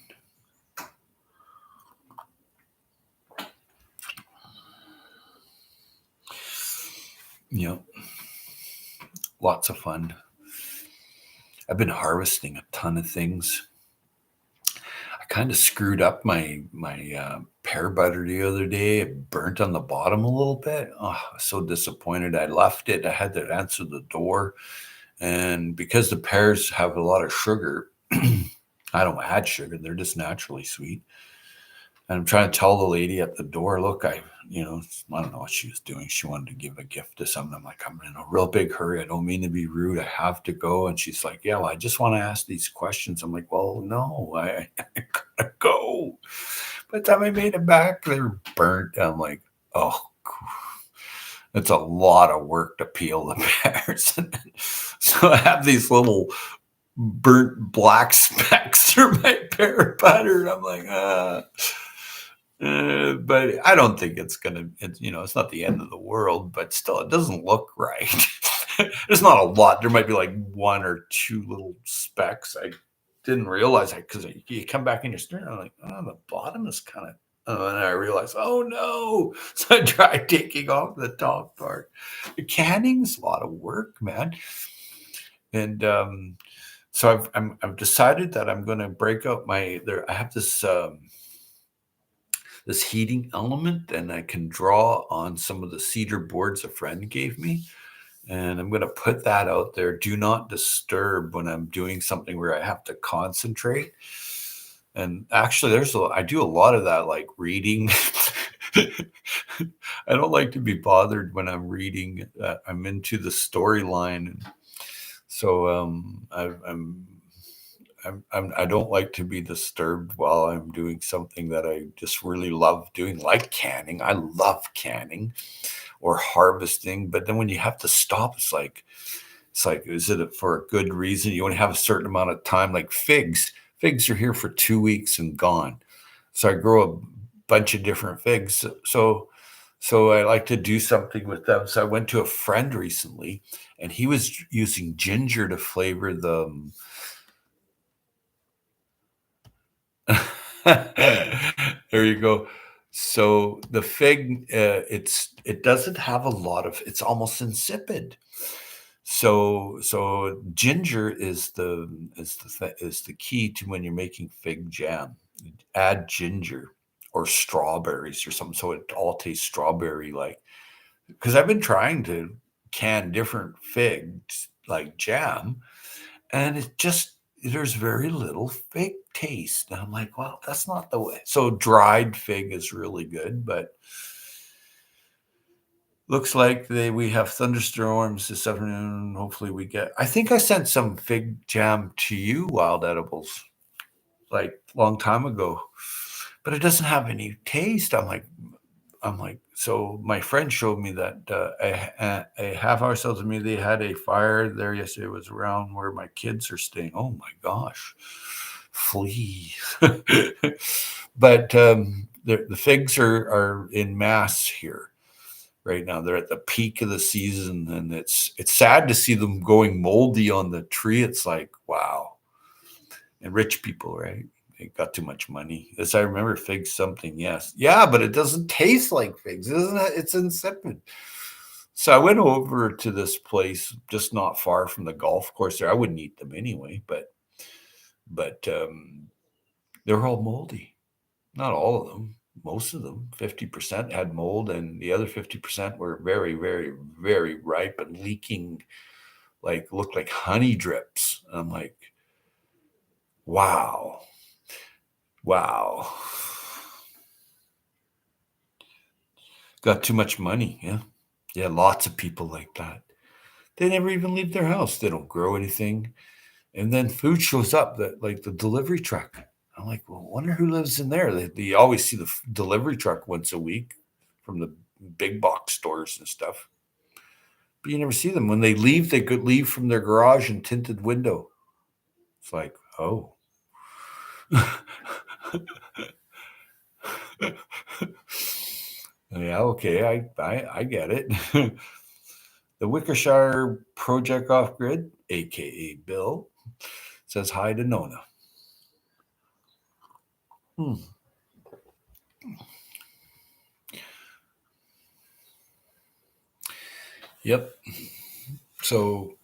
Yep. Lots of fun. I've been harvesting a ton of things. I kind of screwed up my pear butter the other day. It burnt on the bottom a little bit. Oh, I was so disappointed. I left it. I had to answer the door. And because the pears have a lot of sugar, I don't add sugar. They're just naturally sweet. And I'm trying to tell the lady at the door, look, I don't know what she was doing. She wanted to give a gift to someone. I'm like, I'm in a real big hurry. I don't mean to be rude. I have to go. And she's like, yeah, well, I just want to ask these questions. I'm like, well, no, I gotta go. By the time I made it back, they were burnt. I'm like, oh, it's a lot of work to peel the pears. So I have these little burnt black specks through my pear butter. And I'm like, but I don't think it's it's not the end of the world, but still, it doesn't look right. There's not a lot. There might be like one or two little specks. I didn't realize that because you come back in your stir, and I'm like, oh, the bottom is kind of. And I realized, oh no! So I tried taking off the top part. The canning's a lot of work, man. And so I've decided that I'm going to break out my. There, I have this heating element, and I can draw on some of the cedar boards a friend gave me. And I'm going to put that out there. Do not disturb when I'm doing something where I have to concentrate. And actually, I do a lot of that, like reading. I don't like to be bothered when I'm reading. I'm into the storyline, so I don't like to be disturbed while I'm doing something that I just really love doing, like canning. I love canning or harvesting, but then when you have to stop, it's like, is it for a good reason? You only have a certain amount of time, like figs. Figs are here for 2 weeks and gone. So I grow a bunch of different figs. So I like to do something with them. So I went to a friend recently, and he was using ginger to flavor the. There you go. So the fig, it doesn't have a lot of. It's almost insipid. So ginger is the key to when you're making fig jam. Add ginger or strawberries or something, so it all tastes strawberry like. Because I've been trying to can different figs like jam, and it just there's very little fig taste. And I'm like, well, that's not the way. So dried fig is really good, but looks like we have thunderstorms this afternoon. Hopefully we get. I think I sent some fig jam to you, Wild Edibles, like a long time ago, but it doesn't have any taste. I'm like. So my friend showed me that a half hour tells me they had a fire there yesterday. It was around where my kids are staying. Oh my gosh, flee! But the figs are in mass here right now. They're at the peak of the season, and it's sad to see them going moldy on the tree. It's like, wow. And rich people, right? They got too much money. As I remember, figs something, yes. Yeah, but it doesn't taste like figs, isn't it? It's insipid. So I went over to this place just not far from the golf course there. I wouldn't eat them anyway, but they're all moldy. Not all of them. Most of them, 50% had mold, and the other 50% were very, very, very ripe and leaking, looked like honey drips. I'm like, wow. Wow. Got too much money. Yeah. Yeah. Lots of people like that. They never even leave their house. They don't grow anything. And then food shows up like the delivery truck. I'm like, well, I wonder who lives in there. They always see the delivery truck once a week from the big box stores and stuff. But you never see them. When they leave, they could leave from their garage and tinted window. It's like, oh. Yeah, okay, I get it. The Wickershire Project Off Grid, aka Bill, says hi to Nona. Yep. So,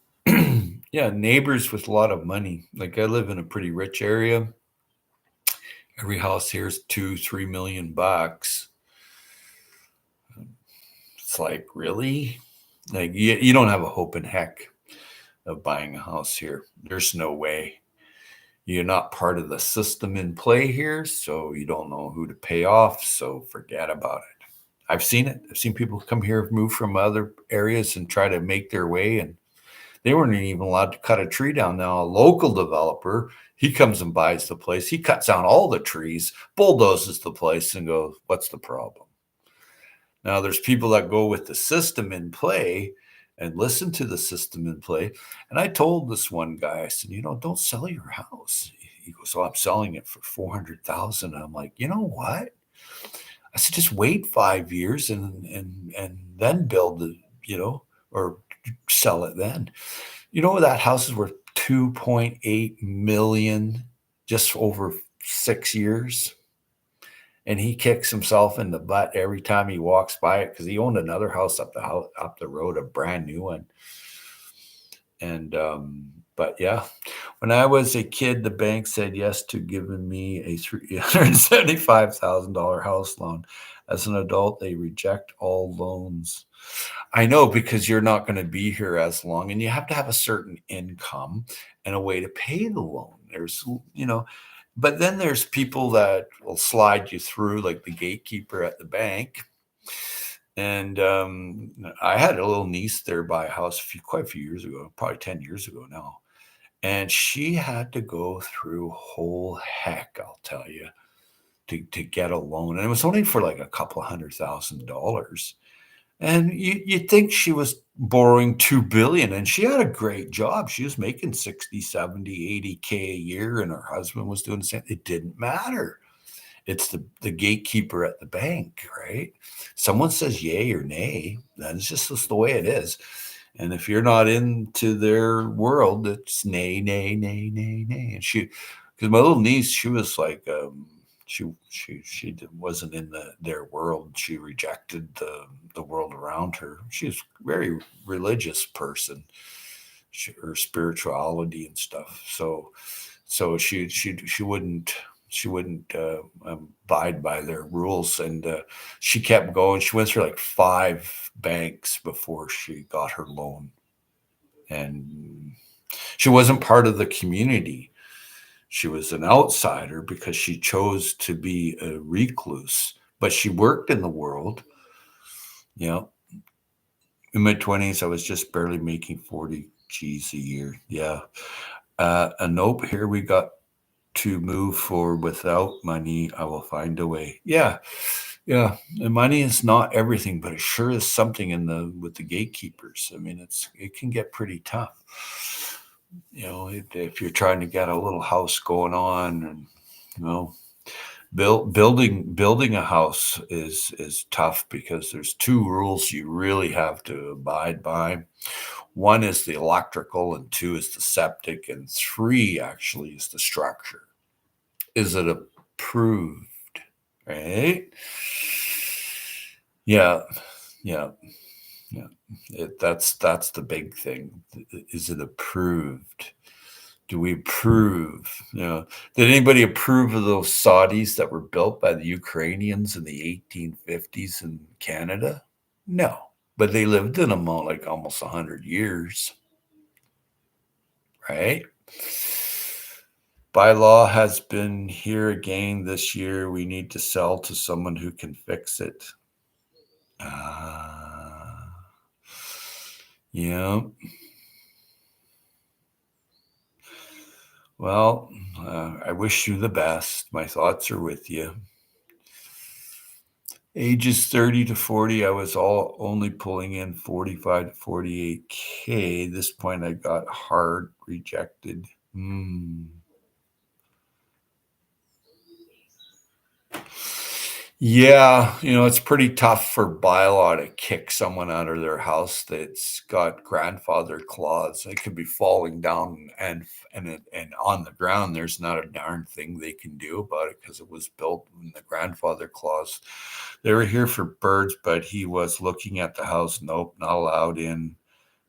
yeah, neighbors with a lot of money. Like I live in a pretty rich area. Every house here is $2-3 million. It's like, really? Like you don't have a hope in heck of buying a house here. There's no way. You're not part of the system in play here, so you don't know who to pay off. So forget about it. I've seen it. I've seen people come here, move from other areas, and try to make their way, and they weren't even allowed to cut a tree down. Now, a local developer, he comes and buys the place. He cuts down all the trees, bulldozes the place, and goes, "What's the problem?" Now, there's people that go with the system in play and listen to the system in play. And I told this one guy, I said, don't sell your house. He goes, "Oh, I'm selling it for 400,000." And I'm like, you know what? I said, just wait 5 years and then build the, or sell it then. That house is worth 2.8 million just over 6 years. And he kicks himself in the butt every time he walks by it because he owned another house up the road, a brand new one. And but yeah, when I was a kid, the bank said yes to giving me a $375,000 house loan. As an adult, they reject all loans. I know, because you're not going to be here as long, and you have to have a certain income and a way to pay the loan. But then there's people that will slide you through, like the gatekeeper at the bank. And I had a little niece there buy a house quite a few years ago, probably 10 years ago now. And she had to go through whole heck, I'll tell you, to get a loan. And it was only for like a couple $100,000. And you'd think she was borrowing $2 billion, and she had a great job. She was making 60, 70, 80K a year, and her husband was doing the same. It didn't matter. It's the gatekeeper at the bank, right? Someone says yay or nay, that's just the way it is. And if you're not into their world, it's nay, nay, nay, nay, nay. And because my little niece, she was like, she wasn't in their world. She rejected the world around her. She was a very religious person, her spirituality and stuff. So she wouldn't abide by their rules, and she kept going. She went through like 5 banks before she got her loan, and she wasn't part of the community. She was an outsider because she chose to be a recluse, but she worked in the world. In my 20s, I was just barely making 40 G's a year. Yeah. A nope, here we got to move forward. Without money, I will find a way. Yeah. Yeah. And money is not everything, but it sure is something with the gatekeepers. I mean, it can get pretty tough. If you're trying to get a little house going on, and building a house is tough because there's 2 rules you really have to abide by. One is the electrical, and 2 is the septic, and 3 actually is the structure. Is it approved? Right? Yeah. That's the big thing. Is it approved? Do we approve? Did anybody approve of those Saudis that were built by the Ukrainians in the 1850s in Canada? No, but they lived in them like almost 100 years, right? Bylaw has been here again this year. We need to sell to someone who can fix it. Yeah. Well, I wish you the best. My thoughts are with you. Ages 30 to 40, I was only pulling in 45 to 48K. This point, I got hard rejected. Yeah, it's pretty tough for bylaw to kick someone out of their house that's got grandfather clause. It could be falling down and on the ground. There's not a darn thing they can do about it because it was built in the grandfather clause. They were here for birds, but he was looking at the house. Nope, not allowed in.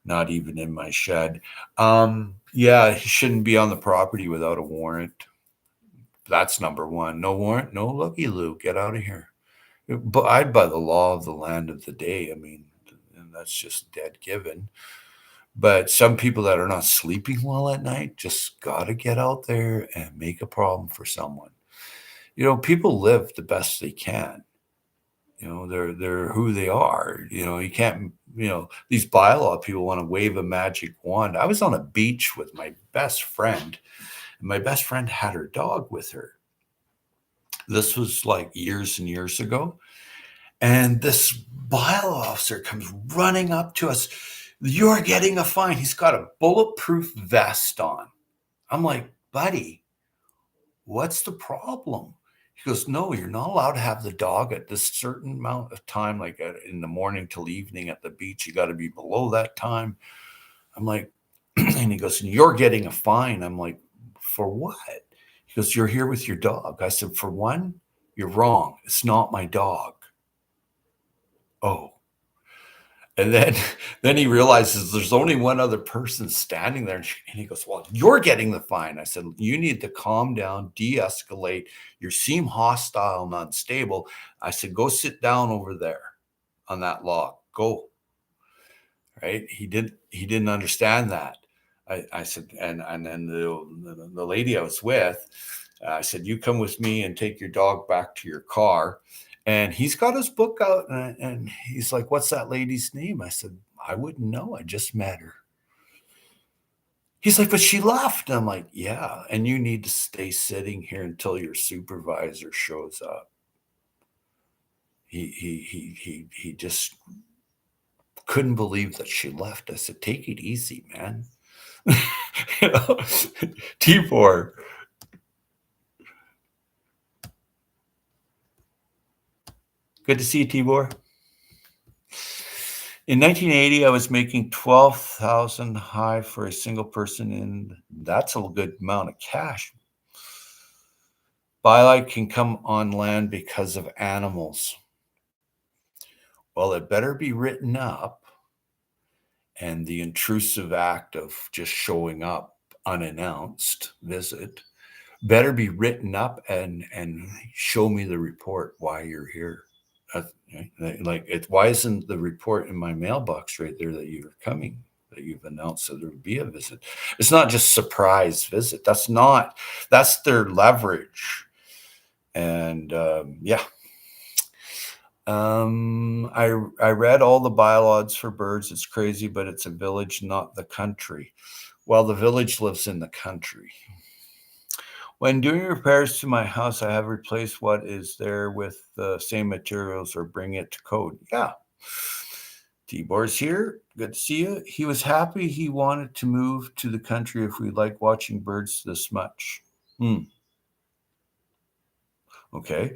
Not even in my shed. Yeah, he shouldn't be on the property without a warrant. That's number one. No warrant, no looky loo. Get out of here. But I'd by the law of the land of the day. I mean, and that's just dead given. But some people that are not sleeping well at night just got to get out there and make a problem for someone. People live the best they can. They're who they are. You can't. These bylaw people want to wave a magic wand. I was on a beach with my best friend, and my best friend had her dog with her. This was like years and years ago, and this bylaw officer comes running up to us. You're getting a fine. He's got a bulletproof vest on. I'm like, buddy, what's the problem? He goes, no, you're not allowed to have the dog at this certain amount of time, like in the morning till evening at the beach. You got to be below that time. I'm like, and he goes, you're getting a fine. I'm like, for what? He goes, you're here with your dog. I said, for one, you're wrong. It's not my dog. Oh. And then, then he realizes there's only one other person standing there. And he goes, well, you're getting the fine. I said, you need to calm down, de-escalate. You seem hostile and unstable. I said, go sit down over there on that log. Go. Right. He didn't understand that. I said, and then the lady I was with, I said, you come with me and take your dog back to your car. And he's got his book out, and he's like, what's that lady's name? I said, I wouldn't know. I just met her. He's like, but she left. I'm like, yeah. And you need to stay sitting here until your supervisor shows up. He just couldn't believe that she left. I said, take it easy, man. T4. Good to see you, Tibor. In 1980, I was making 12,000 high for a single person, and that's a good amount of cash. Bylight can come on land because of animals. Well, it better be written up, and the intrusive act of just showing up unannounced visit better be written up and show me the report why you're here. Why isn't the report in my mailbox right there that you're coming, that you've announced that there would be a visit? It's not just surprise visit. That's their leverage. And yeah. I read all the bylaws for birds. It's crazy, but it's a village, not the country. Well, the village lives in the country. When doing repairs to my house, I have replaced what is there with the same materials or bring it to code. Yeah. Tibor's here. Good to see you. He was happy he wanted to move to the country if we like watching birds this much. Okay.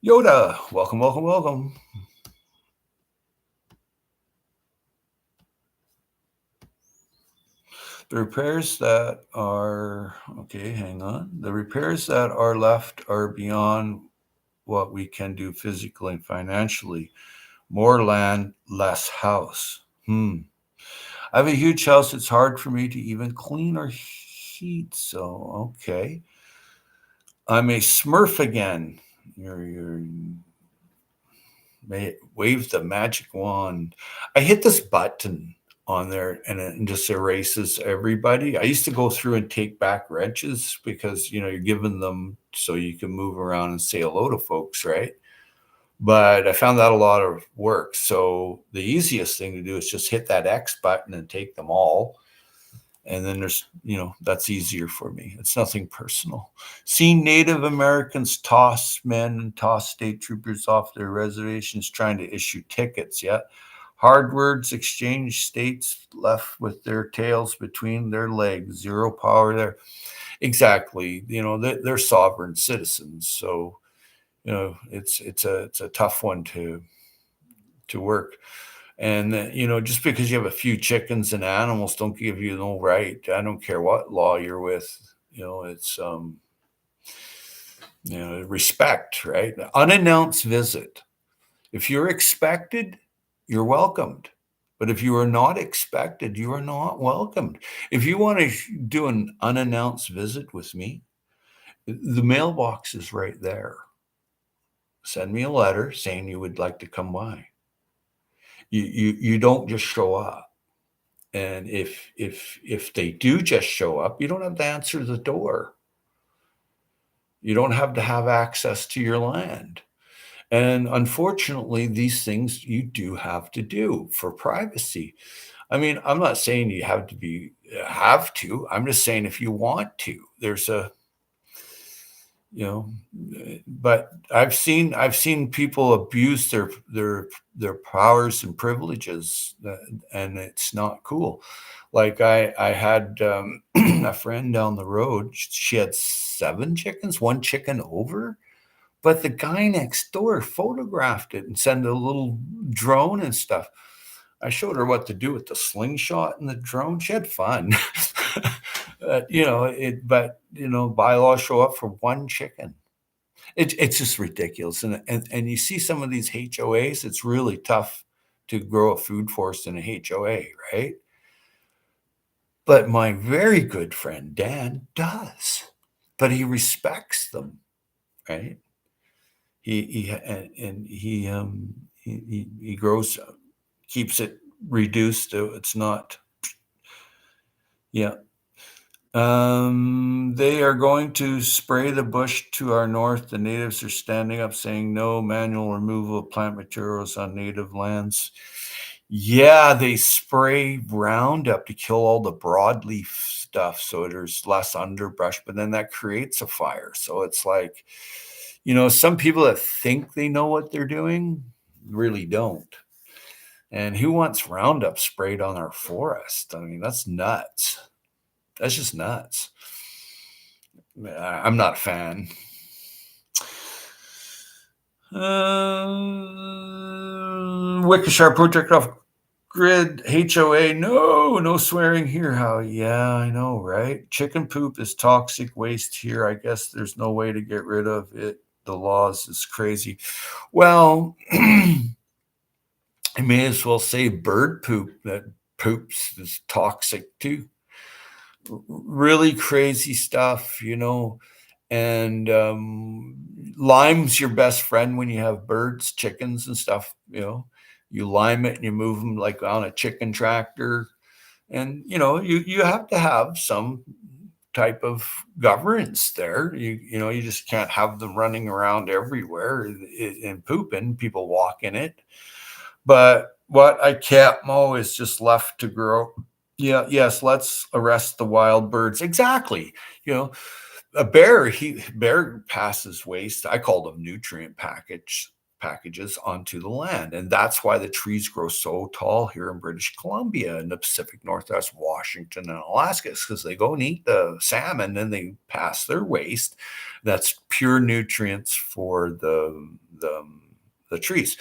Yoda, welcome, welcome, welcome. The repairs that are, okay, hang on. The repairs that are left are beyond what we can do physically and financially. More land, less house. I have a huge house. It's hard for me to even clean or heat. So, okay. I'm a Smurf again. You're wave the magic wand. I hit this button on there and it just erases everybody. I used to go through and take back wrenches because you're giving them so you can move around and say hello to folks, right? But I found that a lot of work. So the easiest thing to do is just hit that X button and take them all. And then that's easier for me. It's nothing personal. Seeing Native Americans toss men and toss state troopers off their reservations trying to issue tickets. Yeah. Hard words exchange, states left with their tails between their legs. Zero power there. Exactly. They're sovereign citizens. So, it's a tough one to work. And just because you have a few chickens and animals don't give you no right. I don't care what law you're with. It's respect, right? Unannounced visit. If you're expected, you're welcomed. But if you are not expected, you are not welcomed. If you want to do an unannounced visit with me, the mailbox is right there. Send me a letter saying you would like to come by. You don't just show up. And if they do just show up, you don't have to answer the door. You don't have to have access to your land. And unfortunately, these things you do have to do for privacy. I mean, I'm not saying you have to. I'm just saying if you want to, there's a, you know, but I've seen people abuse their powers and privileges, and it's not cool. Like I had a friend down the road. She had 7 chickens, one chicken over, but the guy next door photographed it and sent a little drone and stuff. I showed her what to do with the slingshot and the drone. She had fun. Bylaws show up for one chicken. It's just ridiculous. And you see some of these HOAs, it's really tough to grow a food forest in a HOA, right? But my very good friend Dan does, but he respects them, right? He grows, keeps it reduced to it's not. Yeah. They are going to spray the bush to our north. The natives are standing up saying no manual removal of plant materials on native lands. Yeah, they spray Roundup to kill all the broadleaf stuff so there's less underbrush, but then that creates a fire. So it's like, some people that think they know what they're doing really don't. And who wants Roundup sprayed on our forest? I mean, that's nuts. That's just nuts. I'm not a fan. Wickeshire project off grid HOA. No swearing here. How? Yeah, I know, right? Chicken poop is toxic waste here. I guess there's no way to get rid of it. The laws is crazy. Well, I may as well say bird poop. That poops is toxic too. Really crazy stuff, and lime's your best friend when you have birds, chickens and stuff. You lime it and you move them like on a chicken tractor, and you have to have some type of governance there. You just can't have them running around everywhere and pooping, people walk in it. But what I can't mow is just left to grow. Yeah, yes, let's arrest the wild birds. Exactly. A bear passes waste. I call them nutrient packages onto the land. And that's why the trees grow so tall here in British Columbia and the Pacific Northwest, Washington and Alaska, because they go and eat the salmon and they pass their waste. That's pure nutrients for the trees.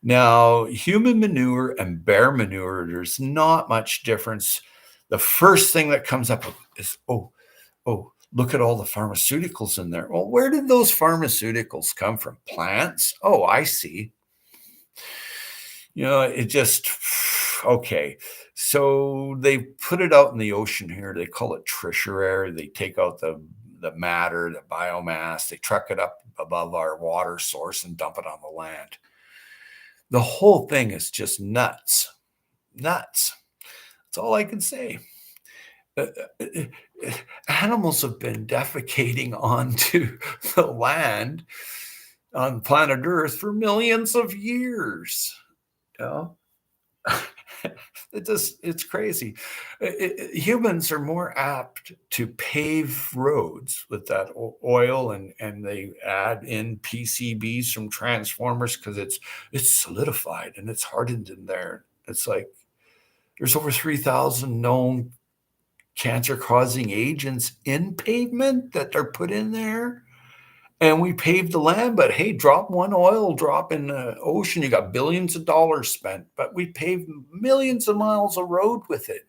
Now, human manure and bear manure, there's not much difference. The first thing that comes up is, oh, look at all the pharmaceuticals in there. Well, where did those pharmaceuticals come from? Plants? Oh, I see. It just, okay. So they put it out in the ocean here. They call it tertiary. They take out the matter, the biomass. They truck it up above our water source and dump it on the land. The whole thing is just nuts. Nuts. That's all I can say. Animals have been defecating onto the land on planet Earth for millions of years. It's crazy. Humans are more apt to pave roads with that oil, and they add in PCBs from transformers because it's solidified and it's hardened in there. It's like there's over 3,000 known cancer-causing agents in pavement that are put in there. And we paved the land, but hey, drop one oil drop in the ocean, you got billions of dollars spent, but we paved millions of miles of road with it.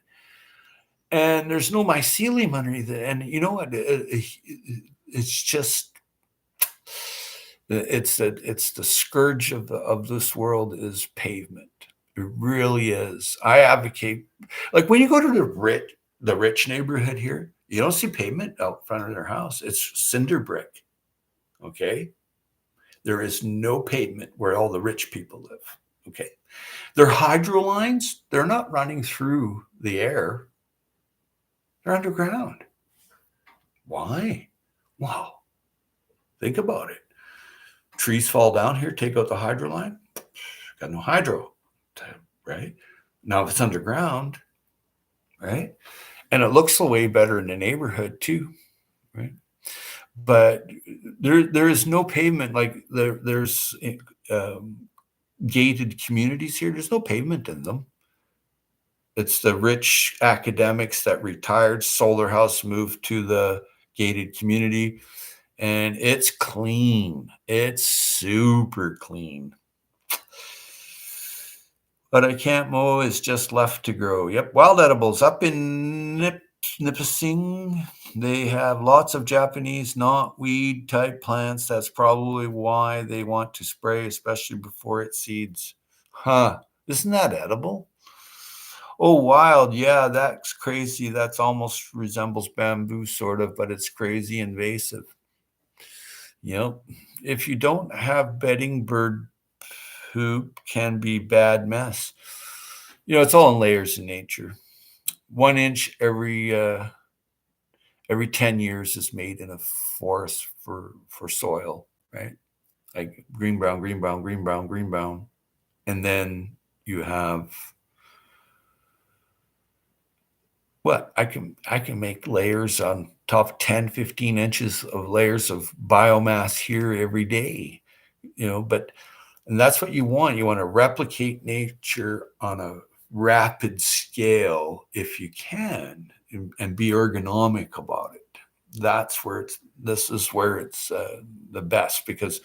And there's no mycelium underneath it. And you know what? It's just, it's the scourge of this world is pavement. It really is. I advocate, like when you go to the rich neighborhood here, you don't see pavement out front of their house. It's cinder brick. Okay. There is no pavement where all the rich people live. Okay. Their hydro lines, they're not running through the air. They're underground. Why? Wow. Think about it. Trees fall down here, take out the hydro line. Got no hydro, right? Now if it's underground, right? And it looks way better in the neighborhood too, right? But there is no pavement like there's gated communities here. There's no pavement in them. It's the rich academics that retired, sold their house, moved to the gated community, and it's clean. It's super clean. But I can't mow is just left to grow. Yep, wild edibles up in Nipissing. They have lots of Japanese knotweed type plants. That's probably why they want to spray, especially before it seeds. Huh? Isn't that edible? Oh, wild. Yeah, that's crazy. That's almost resembles bamboo, sort of, but it's crazy invasive. Yep. If you don't have bedding, bird poop can be bad mess. It's all in layers in nature. 1 inch every 10 years is made in a forest for soil, right? Like green, brown, green, brown, green, brown, green, brown. And then you have what I can make layers on top of 10, 15 inches of layers of biomass here every day, and that's what you want. You want to replicate nature on a rapid scale if you can, and be ergonomic about it. This is where it's the best, because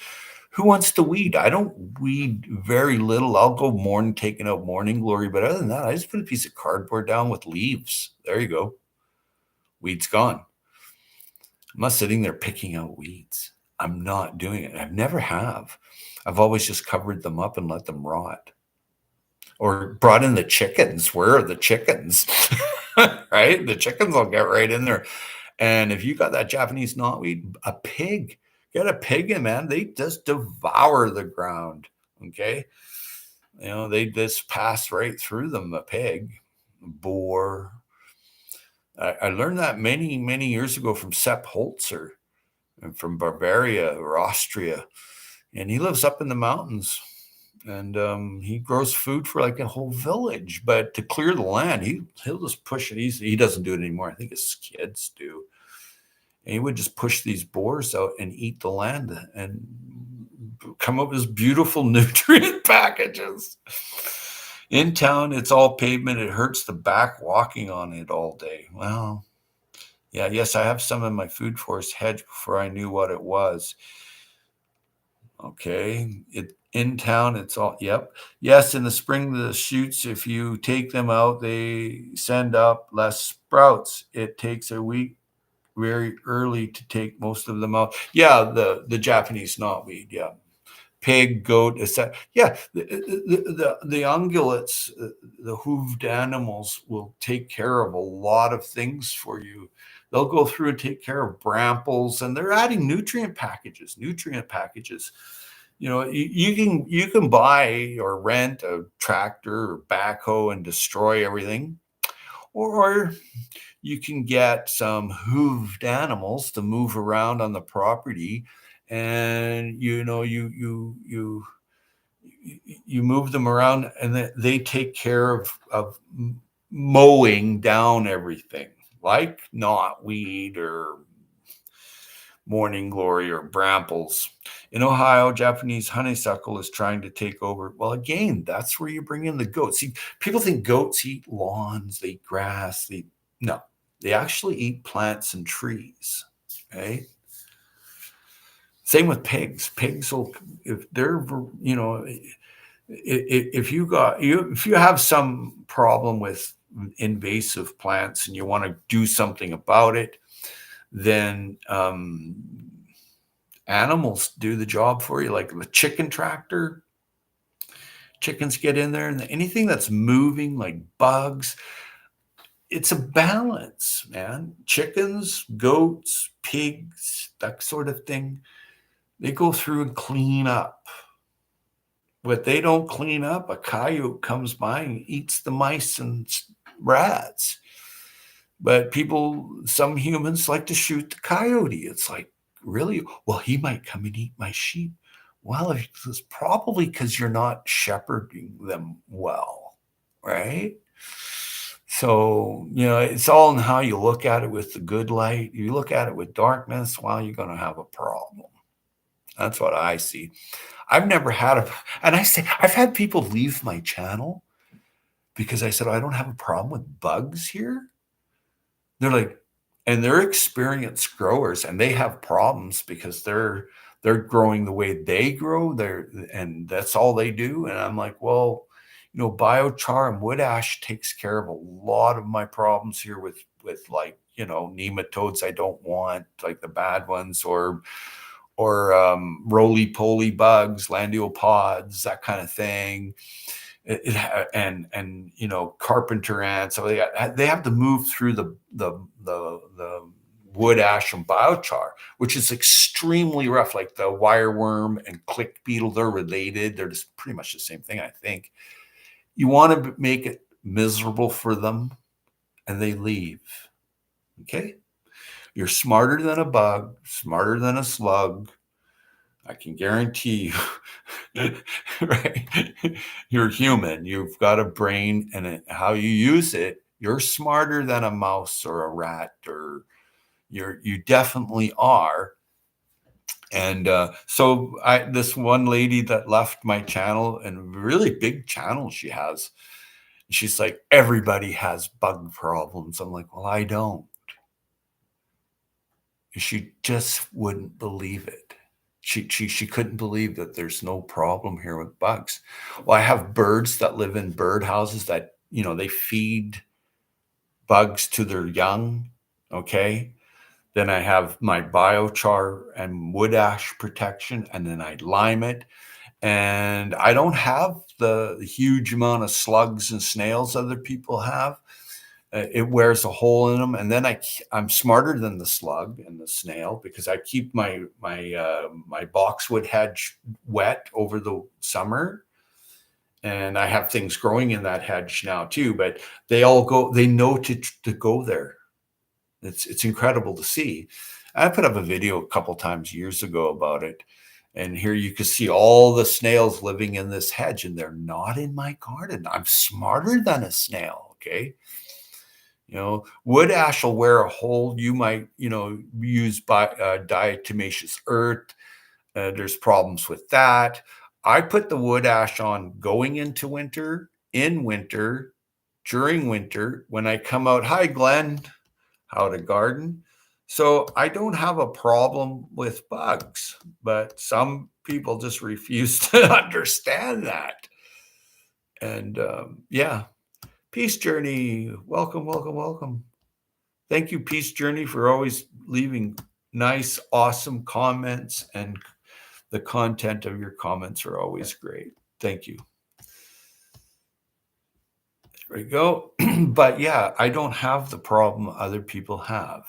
who wants to weed? I don't weed very little. I'll go taking out morning glory, but other than that, I just put a piece of cardboard down with leaves. There you go. Weed's gone. I'm not sitting there picking out weeds. I'm not doing it. I've never have. I've always just covered them up and let them rot. Or brought in the chickens. Where are the chickens? Right? The chickens will get right in there. And if you got that Japanese knotweed, a pig, get a pig in, man. They just devour the ground. Okay. They just pass right through them, a pig, boar. I learned that many, many years ago from Sepp Holzer and from Bavaria or Austria. And he lives up in the mountains, and he grows food for like a whole village. But to clear the land, he'll just push it. He doesn't do it anymore. I think his kids do. And he would just push these boars out and eat the land and come up with beautiful nutrient packages. In town, it's all pavement. It hurts the back walking on it all day. Well, yeah, yes, I have some in my food forest hedge before I knew what it was. Okay. In town, it's all, yep. Yes, in the spring, the shoots, if you take them out, they send up less sprouts. It takes a week very early to take most of them out. Yeah, the Japanese knotweed, yeah. Pig, goat, etc. Yeah, the ungulates, the hooved animals will take care of a lot of things for you. They'll go through and take care of bramples, and they're adding nutrient packages. You can buy or rent a tractor or backhoe and destroy everything, or you can get some hooved animals to move around on the property, and you move them around, and they take care of mowing down everything, like knotweed or morning glory or bramples. In Ohio, Japanese honeysuckle is trying to take over. Well, again, that's where you bring in the goats. See, people think goats eat lawns, they eat grass. No, they actually eat plants and trees. Right? Same with pigs. Pigs will, if they're, if you have some problem with invasive plants and you want to do something about it, then animals do the job for you, like the chicken tractor. Chickens get in there, and anything that's moving, like bugs, it's a balance, man. Chickens, goats, pigs, that sort of thing, they go through and clean up. But they don't clean up. A coyote comes by and eats the mice and rats. But some humans like to shoot the coyote. It's like, really? Well, he might come and eat my sheep. Well, it's probably because you're not shepherding them well, right? So, it's all in how you look at it with the good light. You look at it with darkness, well, you're going to have a problem. That's what I see. I've never had and I say, I've had people leave my channel because I said, I don't have a problem with bugs here. They're like, and they're experienced growers and they have problems because they're growing the way they grow. And that's all they do. And I'm like, well, biochar and wood ash takes care of a lot of my problems here with like, nematodes I don't want, like the bad ones, or roly-poly bugs, landiopods, that kind of thing. And carpenter ants. So they have to move through the wood ash and biochar, which is extremely rough. Like the wireworm and click beetle, they're related. They're just pretty much the same thing, I think. You want to make it miserable for them, and they leave. Okay, you're smarter than a bug, smarter than a slug. I can guarantee you, right? You're human. You've got a brain, and how you use it, you're smarter than a mouse or a rat, or you definitely are. And so this one lady that left my channel, and really big channel she has, she's like, everybody has bug problems. I'm like, well, I don't. She just wouldn't believe it. She couldn't believe that there's no problem here with bugs. Well, I have birds that live in bird houses that, they feed bugs to their young. Okay. Then I have my biochar and wood ash protection, and then I lime it. And I don't have the huge amount of slugs and snails other people have. It wears a hole in them, and then I'm smarter than the slug and the snail because I keep my boxwood hedge wet over the summer, and I have things growing in that hedge now too. But they know to go there. It's incredible to see. I put up a video a couple times years ago about it, and here you can see all the snails living in this hedge, and they're not in my garden. I'm smarter than a snail. Okay. Wood ash will wear a hole. You might, use diatomaceous earth. There's problems with that. I put the wood ash on going into winter, in winter, during winter. When I come out, hi, Glenn, how to garden. So I don't have a problem with bugs, but some people just refuse to understand that. And yeah, Peace Journey, welcome, welcome, welcome. Thank you, Peace Journey, for always leaving nice, awesome comments, and the content of your comments are always great. Thank you. There we go. But yeah, I don't have the problem other people have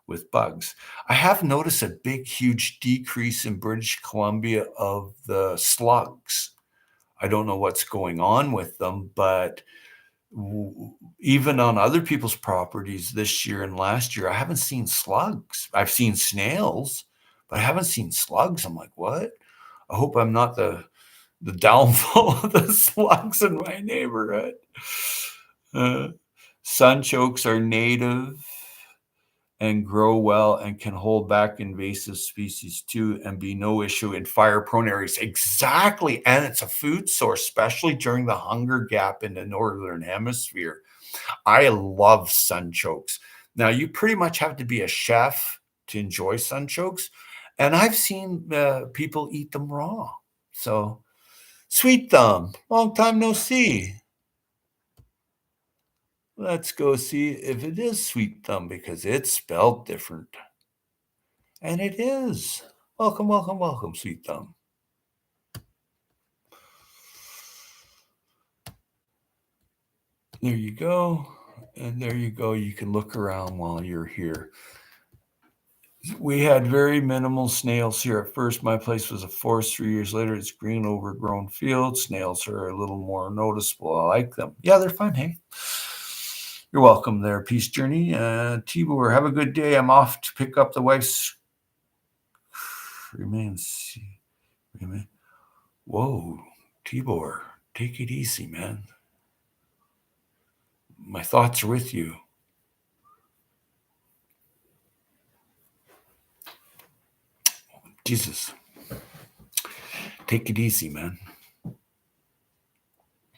with bugs. I have noticed a big, huge decrease in British Columbia of the slugs. I don't know what's going on with them, but even on other people's properties this year and last year, I haven't seen slugs. I've seen snails, but I haven't seen slugs. I'm like, what? I hope I'm not the downfall of the slugs in my neighborhood. Sunchokes are native and grow well and can hold back invasive species too and be no issue in fire-prone areas. Exactly. And it's a food source, especially during the hunger gap in the northern hemisphere. I love sunchokes. Now, you pretty much have to be a chef to enjoy sunchokes, and I've seen people eat them raw. So, Sweet Thumb, long time no see. Let's go see if it is Sweet Thumb because it's spelled different. And it is. Welcome, welcome, welcome, Sweet Thumb. There you go. And there you go. You can look around while you're here. We had very minimal snails here at first. My place was a forest. 3 years later, it's green, overgrown field. Snails are a little more noticeable. I like them. Yeah, they're fun, hey? You're welcome there, Peace Journey. Tibor, have a good day. I'm off to pick up the wife's remains. Whoa, Tibor, take it easy, man. My thoughts are with you. Jesus. Take it easy, man.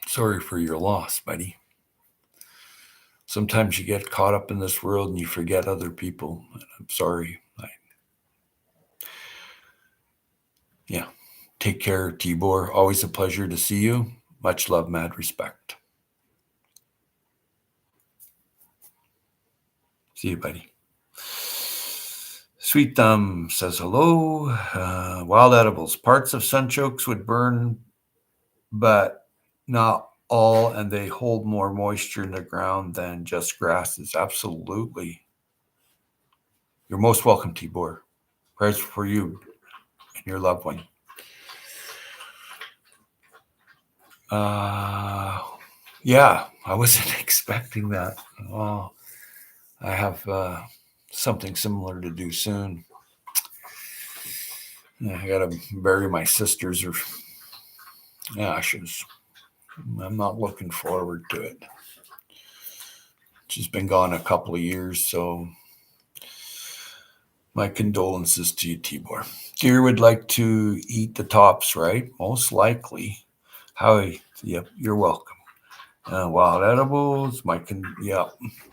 Sorry for your loss, buddy. Sometimes you get caught up in this world and you forget other people. I'm sorry. Yeah. Take care, Tibor. Always a pleasure to see you. Much love, mad respect. See you, buddy. Sweet Thumb says hello. Wild edibles. Parts of sunchokes would burn, but not all, and they hold more moisture in the ground than just grasses. Absolutely. You're most welcome, Tibor. Prayers for you and your loved one. Yeah, I wasn't expecting that. Oh, I have something similar to do soon. I got to bury my sister's ashes. I'm not looking forward to it. She's been gone a couple of years, so my condolences to you, Tibor. Deer would like to eat the tops, right? Most likely. Howie, yep, you're welcome. Wild edibles,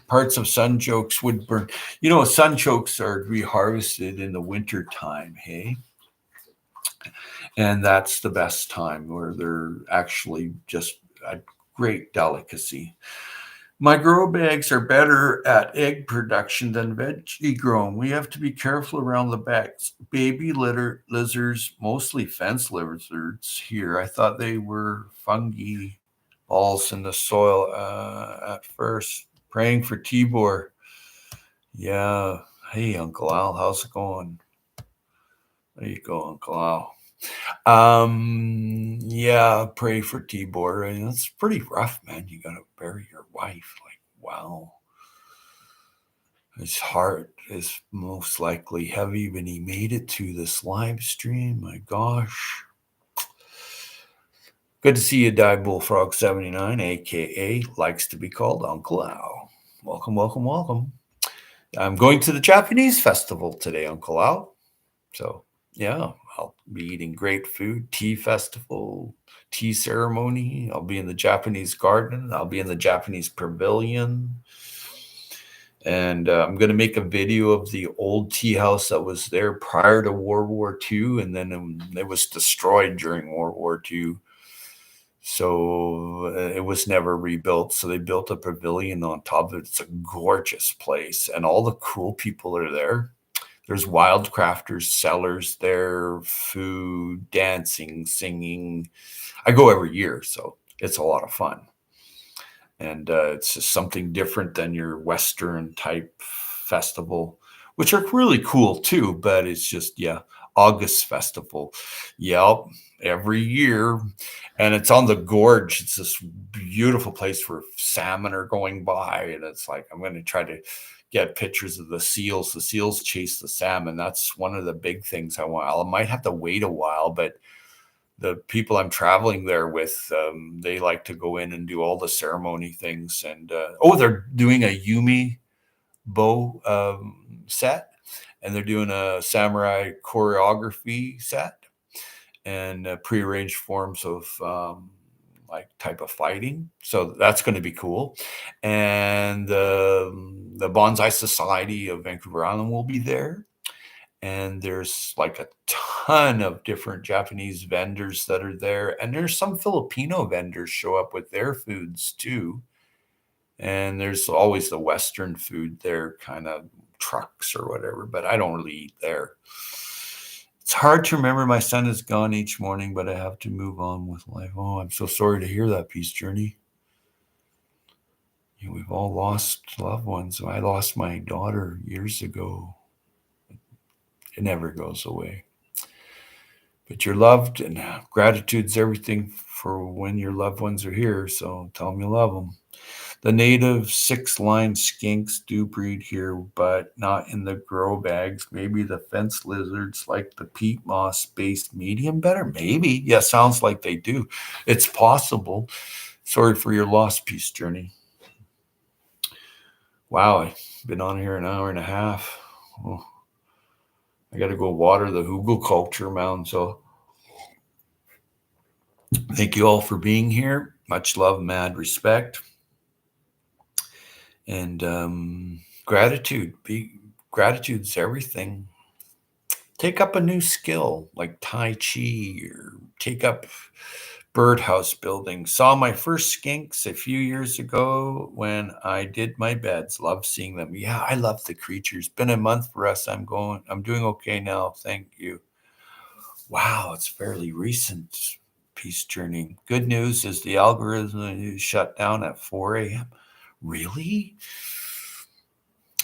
parts of sunchokes would burn. You know, sunchokes are reharvested in the winter time, hey? And that's the best time where they're actually just a great delicacy. My grow bags are better at egg production than veggie grown. We have to be careful around the bags. Baby lizards, mostly fence lizards here. I thought they were fungi balls in the soil at first. Praying for Tibor. Yeah. Hey, Uncle Al, how's it going? There you go, Uncle Al. Yeah, pray for Tibor. And it's pretty rough, man. You gotta bury your wife. Like, wow. His heart is most likely heavy when he made it to this live stream. My gosh. Good to see you, Die Bullfrog 79, aka likes to be called Uncle Al. Welcome, welcome, welcome. I'm going to the Japanese festival today, Uncle Al. So yeah, I'll be eating great food, tea festival, tea ceremony. I'll be in the Japanese garden. I'll be in the Japanese pavilion. And I'm going to make a video of the old tea house that was there prior to World War II. And then it was destroyed during World War II. So it was never rebuilt. So they built a pavilion on top of it. It's a gorgeous place. And all the cool people are there. There's wildcrafters, sellers there, food, dancing, singing. I go every year, so it's a lot of fun. And it's just something different than your Western type festival, which are really cool too. But it's just, yeah, August festival. Yep, every year. And it's on the gorge. It's this beautiful place where salmon are going by. And it's like, I'm going to try to get pictures of the seals. The seals chase the salmon. That's one of the big things I want. I might have to wait a while, but the people I'm traveling there with, they like to go in and do all the ceremony things. And they're doing a Yumi bow set, and they're doing a samurai choreography set, and prearranged forms of like type of fighting. So that's going to be cool. And the Bonsai Society of Vancouver Island will be there. And there's like a ton of different Japanese vendors that are there. And there's some Filipino vendors show up with their foods too. And there's always the Western food there, kind of trucks or whatever, but I don't really eat there. It's hard to remember my son is gone each morning, but I have to move on with life. Oh, I'm so sorry to hear that, Peace Journey. We've all lost loved ones. I lost my daughter years ago. It never goes away. But you're loved, and gratitude's everything for when your loved ones are here. So tell them you love them. The native six-line skinks do breed here, but not in the grow bags. Maybe the fence lizards like the peat moss-based medium better. Maybe. Yeah, sounds like they do. It's possible. Sorry for your lost peace journey. Wow, I've been on here an hour and a half. Oh, I got to go water the hugelkultur mound. So thank you all for being here. Much love, mad respect, and gratitude. Gratitude's everything. Take up a new skill like Tai Chi, or take up birdhouse building. Saw my first skinks a few years ago when I did my beds. Love seeing them. Yeah, I love the creatures. Been a month for us. I'm doing okay now. Thank you. Wow, it's fairly recent. Peace journey. Good news is the algorithm is shut down at 4 a.m. Really?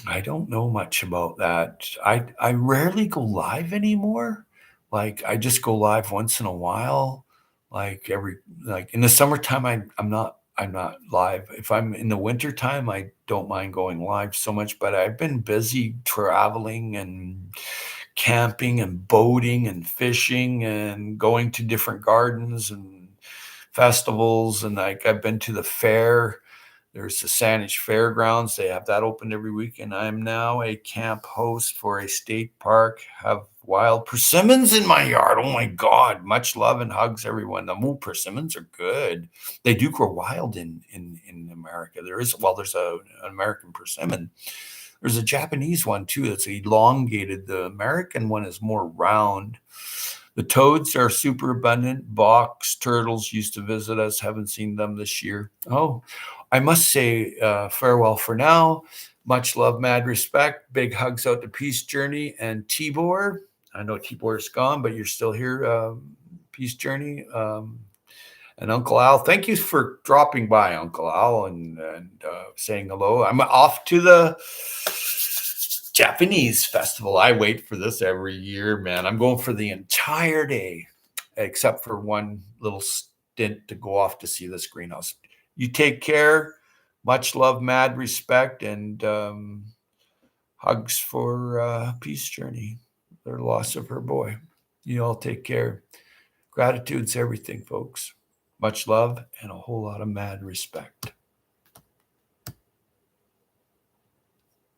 I don't know much about that. I rarely go live anymore. Like I just go live once in a while. Like in the summertime I'm not live. If I'm in the wintertime, I don't mind going live so much, but I've been busy traveling and camping and boating and fishing and going to different gardens and festivals, and like I've been to the fair. There's the Saanich Fairgrounds. They have that open every week. And I'm now a camp host for a state park. Have wild persimmons in my yard. Oh my God. Much love and hugs, everyone. The persimmons are good. They do grow wild in America. There's an American persimmon. There's a Japanese one too that's elongated. The American one is more round. The toads are super abundant. Box turtles used to visit us. Haven't seen them this year. Oh, I must say farewell for now. Much love, mad respect. Big hugs out to Peace Journey and Tibor. I know Tibor's gone, but you're still here, Peace Journey. And Uncle Al, thank you for dropping by, Uncle Al, and saying hello. I'm off to the Japanese festival. I wait for this every year, man. I'm going for the entire day, except for one little stint to go off to see this greenhouse. You take care. Much love, mad respect, and hugs for Peace Journey, their loss of her boy. You all take care. Gratitude's everything, folks. Much love and a whole lot of mad respect.